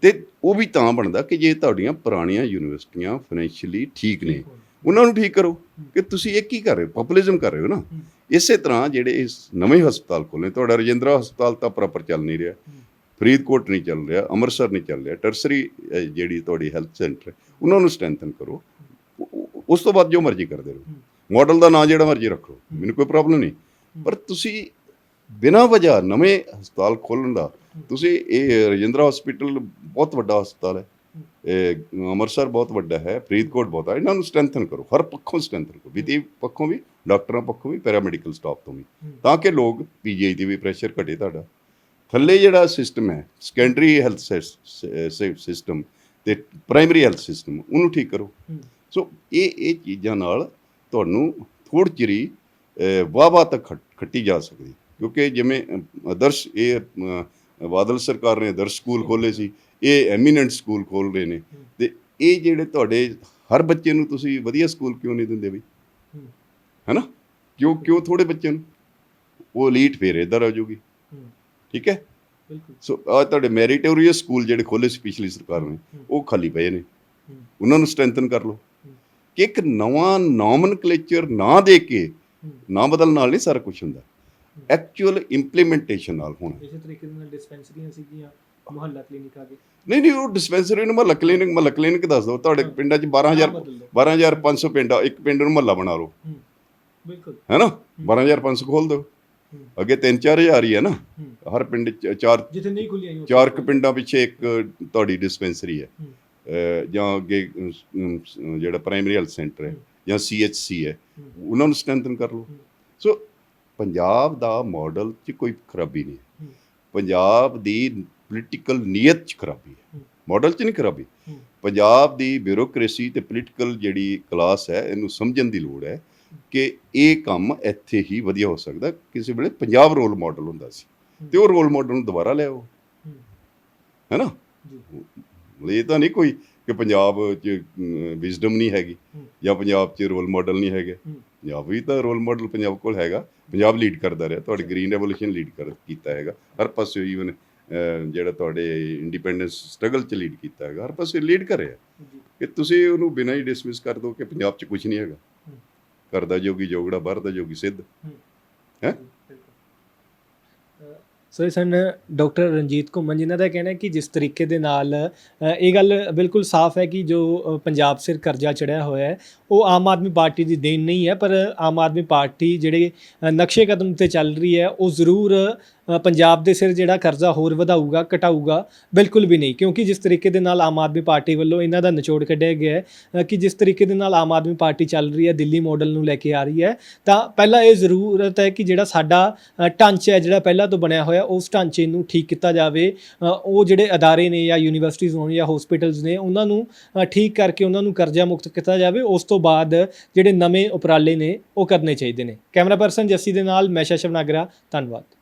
ਤੇ ਉਹ ਵੀ ਤਾਂ ਬਣਦਾ ਕਿ ਜੇ ਤੁਹਾਡੀਆਂ ਪੁਰਾਣੀਆਂ ਯੂਨੀਵਰਸਿਟੀਆਂ ਫਾਈਨੈਂਸ਼ੀਅਲੀ ਠੀਕ ਨੇ, ਉਹਨਾਂ ਨੂੰ ਠੀਕ ਕਰੋ। ਕਿ ਤੁਸੀਂ ਇਹ ਕੀ ਕਰ ਰਹੇ ਹੋ? ਪੋਪੂਲਿਜ਼ਮ ਕਰ ਰਹੇ ਹੋ ਨਾ। ਇਸੇ ਤਰ੍ਹਾਂ ਜਿਹੜੇ ਇਸ ਨਵੇਂ ਹਸਪਤਾਲ ਖੋਲ੍ਹੇ, ਤੁਹਾਡਾ ਰਜਿੰਦਰਾ ਹਸਪਤਾਲ ਤਾਂ ਪ੍ਰੋਪਰ ਚੱਲ ਨਹੀਂ ਰਿਹਾ, ਫਰੀਦਕੋਟ ਨਹੀਂ ਚੱਲ ਰਿਹਾ, ਅੰਮ੍ਰਿਤਸਰ ਨਹੀਂ ਚੱਲ ਰਿਹਾ, ਟਰਸਰੀ ਜਿਹੜੀ ਤੁਹਾਡੀ ਹੈਲਥ ਸੈਂਟਰ, ਉਹਨਾਂ ਨੂੰ ਸਟਰੈਂਥਨ ਕਰੋ। ਉਸ ਤੋਂ ਬਾਅਦ ਜੋ ਮਰਜ਼ੀ ਕਰਦੇ ਰਹੋ, ਮਾਡਲ ਦਾ ਨਾਂ ਜਿਹੜਾ ਮਰਜ਼ੀ ਰੱਖੋ, ਮੈਨੂੰ ਕੋਈ ਪ੍ਰੋਬਲਮ ਨਹੀਂ। ਪਰ ਤੁਸੀਂ ਬਿਨਾਂ ਵਜ੍ਹਾ ਨਵੇਂ ਹਸਪਤਾਲ ਖੋਲ੍ਹਣ ਦਾ, ਤੁਸੀਂ ਇਹ ਰਜਿੰਦਰਾ ਹਸਪੀਟਲ ਬਹੁਤ ਵੱਡਾ ਹਸਪਤਾਲ ਹੈ, ਅੰਮ੍ਰਿਤਸਰ ਬਹੁਤ ਵੱਡਾ ਹੈ, ਫਰੀਦਕੋਟ ਬਹੁਤ ਹੈ, ਇਹਨਾਂ ਨੂੰ ਸਟਰੈਂਥਨ ਕਰੋ, ਹਰ ਪੱਖੋਂ ਸਟਰੈਂਥਨ ਕਰੋ, ਵਿੱਤੀ ਪੱਖੋਂ ਵੀ, ਡਾਕਟਰਾਂ ਪੱਖੋਂ ਵੀ, ਪੈਰਾਮੈਡੀਕਲ ਸਟਾਫ ਤੋਂ ਵੀ, ਤਾਂ ਕਿ ਲੋਕ ਪੀਜੀਆਈ ਦੀ ਵੀ ਪ੍ਰੈਸ਼ਰ ਘਟੇ। ਤੁਹਾਡਾ ਥੱਲੇ ਜਿਹੜਾ ਸਿਸਟਮ ਹੈ, ਸੈਕੰਡਰੀ ਹੈਲਥ ਸਿਸਟਮ ਤੇ ਪ੍ਰਾਇਮਰੀ ਹੈਲਥ ਸਿਸਟਮ, ਉਹਨੂੰ ਠੀਕ ਕਰੋ। ਸੋ ਇਹ ਚੀਜ਼ਾਂ ਨਾਲ ਤੁਹਾਨੂੰ ਥੋੜ੍ਹੀ ਚਿਰੀ ਵਾਹ ਤੱਕ ਖੱਟੀ ਜਾ ਸਕਦੀ। ਕਿਉਂਕਿ ਜਿਵੇਂ ਆਦਰਸ਼, ਇਹ ਬਾਦਲ ਸਰਕਾਰ ਨੇ ਆਦਰਸ਼ ਸਕੂਲ ਖੋਲ੍ਹੇ ਸੀ, ਇਹ ਐਮੀਨੈਂਟ ਸਕੂਲ ਖੋਲ੍ਹ ਰਹੇ ਨੇ। ਤੇ ਇਹ ਜਿਹੜੇ ਤੁਹਾਡੇ ਹਰ ਬੱਚੇ ਨੂੰ ਤੁਸੀਂ ਵਧੀਆ ਸਕੂਲ ਕਿਉਂ ਨਹੀਂ ਦਿੰਦੇ ਬਈ? ਹੈ ਨਾ, ਕਿਉਂ ਥੋੜ੍ਹੇ ਬੱਚਿਆਂ ਨੂੰ? ਉਹ ਲੀਟ ਫੇਰ ਇੱਧਰ ਆ ਜਾਊਗੀ। ਠੀਕ ਹੈ। ਸੋ ਆਹ ਤੁਹਾਡੇ ਮੈਰੀਟੋਰੀਅਸ ਸਕੂਲ ਜਿਹੜੇ ਖੋਲ੍ਹੇ ਸੀ ਪਿਛਲੀ ਸਰਕਾਰ ਨੇ, ਉਹ ਖਾਲੀ ਪਏ ਨੇ, ਉਹਨਾਂ ਨੂੰ ਸਟਰੈਂਥਨ ਕਰ ਲਓ। ਕਿ ਇੱਕ ਨਵਾਂ ਨੋਮਨਕਲੇਚਰ ਨਾ ਦੇ ਕੇ, ਨਾ ਬਦਲ ਨਾਲ ਨਹੀਂ ਸਾਰਾ ਕੁਛ ਹੁੰਦਾ, ਐਕਚੁਅਲ ਇੰਪਲੀਮੈਂਟੇਸ਼ਨ ਨਾਲ ਹੋਣਾ। ਇਸੇ ਤਰੀਕੇ ਨਾਲ ਡਿਸਪੈਂਸਰੀਆਂ ਸੀਗੀਆਂ, ਮੁਹੱਲਾ ਕਲੀਨਿਕ ਆ ਗਏ। ਨਹੀਂ ਉਹ ਡਿਸਪੈਂਸਰੀ ਨੂੰ ਮਹੱਲਾ ਕਲੀਨਿਕ ਦੱਸ ਦਿਓ। ਤੁਹਾਡੇ ਪਿੰਡਾਂ 'ਚ 12,500 ਪਿੰਡ ਆ, ਇੱਕ ਪਿੰਡ ਨੂੰ ਮਹੱਲਾ ਬਣਾ ਲਓ, ਬਿਲਕੁਲ ਹੈ ਨਾ। 12,500 ਖੋਲ ਦਿਓ, ਅੱਗੇ 3-4 ਹਜ਼ਾਰ ਹੀ ਹੈ ਨਾ। ਹਰ ਪਿੰਡ 'ਚ ਜਿੱਥੇ ਨਹੀਂ ਖੁੱਲੀਆਂ ਚਾਰ ਕੁ ਪਿੰਡਾਂ ਪਿੱਛੇ ਇੱਕ ਤੁਹਾਡੀ ਡਿਸਪੈਂਸਰੀ ਹੈ, ਜਾਂ ਅੱਗੇ ਜਿਹੜਾ ਪ੍ਰਾਇਮਰੀ ਹੈਲਥ ਸੈਂਟਰ ਹੈ ਜਾਂ CHC ਹੈ, ਉਹਨਾਂ ਨੂੰ ਸਟਰੈਂਥਨ ਕਰ ਲਓ। ਸੋ ਪੰਜਾਬ ਦਾ ਮਾਡਲ 'ਚ ਕੋਈ ਖਰਾਬੀ ਨਹੀਂ ਹੈ, ਪੰਜਾਬ ਦੀ ਪੋਲੀਟੀਕਲ ਨੀਅਤ 'ਚ ਖਰਾਬੀ ਹੈ, ਮਾਡਲ 'ਚ ਨਹੀਂ ਖਰਾਬੀ। ਪੰਜਾਬ ਦੀ ਬਿਊਰੋਕ੍ਰੇਸੀ ਤੇ ਪੋਲੀਟੀਕਲ ਜਿਹੜੀ ਕਲਾਸ ਹੈ, ਇਹਨੂੰ ਸਮਝਣ ਦੀ ਲੋੜ ਹੈ ਕਿ ਇਹ ਕੰਮ ਇੱਥੇ ਹੀ ਵਧੀਆ ਹੋ ਸਕਦਾ। ਕਿਸੇ ਵੇਲੇ ਪੰਜਾਬ ਰੋਲ ਮਾਡਲ ਹੁੰਦਾ ਸੀ ਤੇ ਉਹ ਰੋਲ ਮਾਡਲ ਨੂੰ ਦੁਬਾਰਾ ਲਿਆਓ, ਹੈ ਨਾ। ਇਹ ਤਾਂ ਨਹੀਂ ਕੋਈ ਕਿ ਪੰਜਾਬ 'ਚ ਵਿਜ਼ਡਮ ਨਹੀਂ ਹੈਗੀ ਜਾਂ ਪੰਜਾਬ 'ਚ ਰੋਲ ਮਾਡਲ ਨਹੀਂ ਹੈਗੇ। ਪੰਜਾਬ ਵੀ ਤਾਂ ਰੋਲ ਮਾਡਲ ਪੰਜਾਬ ਕੋਲ ਹੈਗਾ। ਪੰਜਾਬ ਲੀਡ ਕਰਦਾ ਰਿਹਾ, ਤੁਹਾਡੀ ਗ੍ਰੀਨ ਰੈਵੋਲੂਸ਼ਨ ਲੀਡ ਕੀਤਾ ਹੈਗਾ ਹਰ ਪਾਸੇ, ਈਵਨ ਜਿਹੜਾ ਤੁਹਾਡੇ ਇੰਡੀਪੈਂਡੈਂਸ ਸਟਰਗਲ 'ਚ ਲੀਡ ਕੀਤਾ ਹੈਗਾ, ਹਰ ਪਾਸੇ ਲੀਡ ਕਰਿਆ। ਕਿ ਤੁਸੀਂ ਉਹਨੂੰ ਬਿਨਾਂ ਹੀ ਡਿਸਮਿਸ ਕਰ ਦਿਓ ਕਿ ਪੰਜਾਬ 'ਚ ਕੁਝ ਨਹੀਂ ਹੈਗਾ। ਘਰ ਦਾ ਜੋਗੀ ਜੋਗੜਾ, ਬਾਹਰ ਦਾ ਜੋਗੀ ਸਿੱਧ ਹੈ। ਸੋ ਇਹ ਸਨ ਡਾਕਟਰ ਰਣਜੀਤ ਘੁੰਮਣ, ਜਿਨ੍ਹਾਂ ਦਾ ਕਹਿਣਾ ਹੈ ਕਿ ਜਿਸ ਤਰੀਕੇ ਦੇ ਨਾਲ ਇਹ ਗੱਲ ਬਿਲਕੁਲ ਸਾਫ਼ ਹੈ ਕਿ ਜੋ ਪੰਜਾਬ ਸਿਰ ਕਰਜ਼ਾ ਚੜਿਆ ਹੋਇਆ ਹੈ ਉਹ ਆਮ ਆਦਮੀ ਪਾਰਟੀ ਦੀ ਦੇਣ ਨਹੀਂ ਹੈ, ਪਰ ਆਮ ਆਦਮੀ ਪਾਰਟੀ ਜਿਹੜੇ ਨਕਸ਼ੇ ਕਦਮ 'ਤੇ ਚੱਲ ਰਹੀ ਹੈ ਉਹ ਜ਼ਰੂਰ ਪੰਜਾਬ ਦੇ ਸਿਰ ਜਿਹੜਾ ਕਰਜ਼ਾ ਹੋਰ ਵਧਾਊਗਾ, ਘਟਾਊਗਾ, ਬਿਲਕੁਲ ਵੀ ਨਹੀਂ। ਕਿਉਂਕਿ ਜਿਸ ਤਰੀਕੇ ਦੇ ਨਾਲ ਆਮ ਆਦਮੀ ਪਾਰਟੀ ਵੱਲੋਂ ਇਹਨਾਂ ਦਾ ਨਿਚੋੜ ਕੱਢਿਆ ਗਿਆ ਹੈ ਕਿ ਜਿਸ ਤਰੀਕੇ ਦੇ ਨਾਲ ਆਮ ਆਦਮੀ ਪਾਰਟੀ ਚੱਲ ਰਹੀ ਹੈ, ਦਿੱਲੀ ਮਾਡਲ ਨੂੰ ਲੈ ਕੇ ਆ ਰਹੀ ਹੈ, ਤਾਂ ਪਹਿਲਾਂ ਇਹ ਜ਼ਰੂਰਤ ਹੈ ਕਿ ਜਿਹੜਾ ਸਾਡਾ ਢਾਂਚਾ ਹੈ ਜਿਹੜਾ ਪਹਿਲਾਂ ਤੋਂ ਬਣਿਆ ਹੋਇਆ, ਉਸ ਢਾਂਚੇ ਨੂੰ ਠੀਕ ਕੀਤਾ ਜਾਵੇ। ਉਹ ਜਿਹੜੇ ਅਦਾਰੇ ਨੇ ਜਾਂ ਯੂਨੀਵਰਸਿਟੀਜ਼ ਹੋਣ ਜਾਂ ਹਸਪੀਟਲਸ ਨੇ, ਉਹਨਾਂ ਨੂੰ ਠੀਕ ਕਰਕੇ ਉਹਨਾਂ ਨੂੰ ਕਰਜ਼ਾ ਮੁਕਤ ਕੀਤਾ ਜਾਵੇ। ਉਸ ਤੋਂ ਬਾਅਦ ਜਿਹੜੇ ਨਵੇਂ ਉਪਰਾਲੇ ਨੇ ਉਹ ਕਰਨੇ ਚਾਹੀਦੇ ਨੇ। ਕੈਮਰਾ ਪਰਸਨ ਜੱਸੀ ਦੇ ਨਾਲ ਮੈਂ ਸ਼ਸ਼ਵ ਨਾਗਰਾ, ਧੰਨਵਾਦ।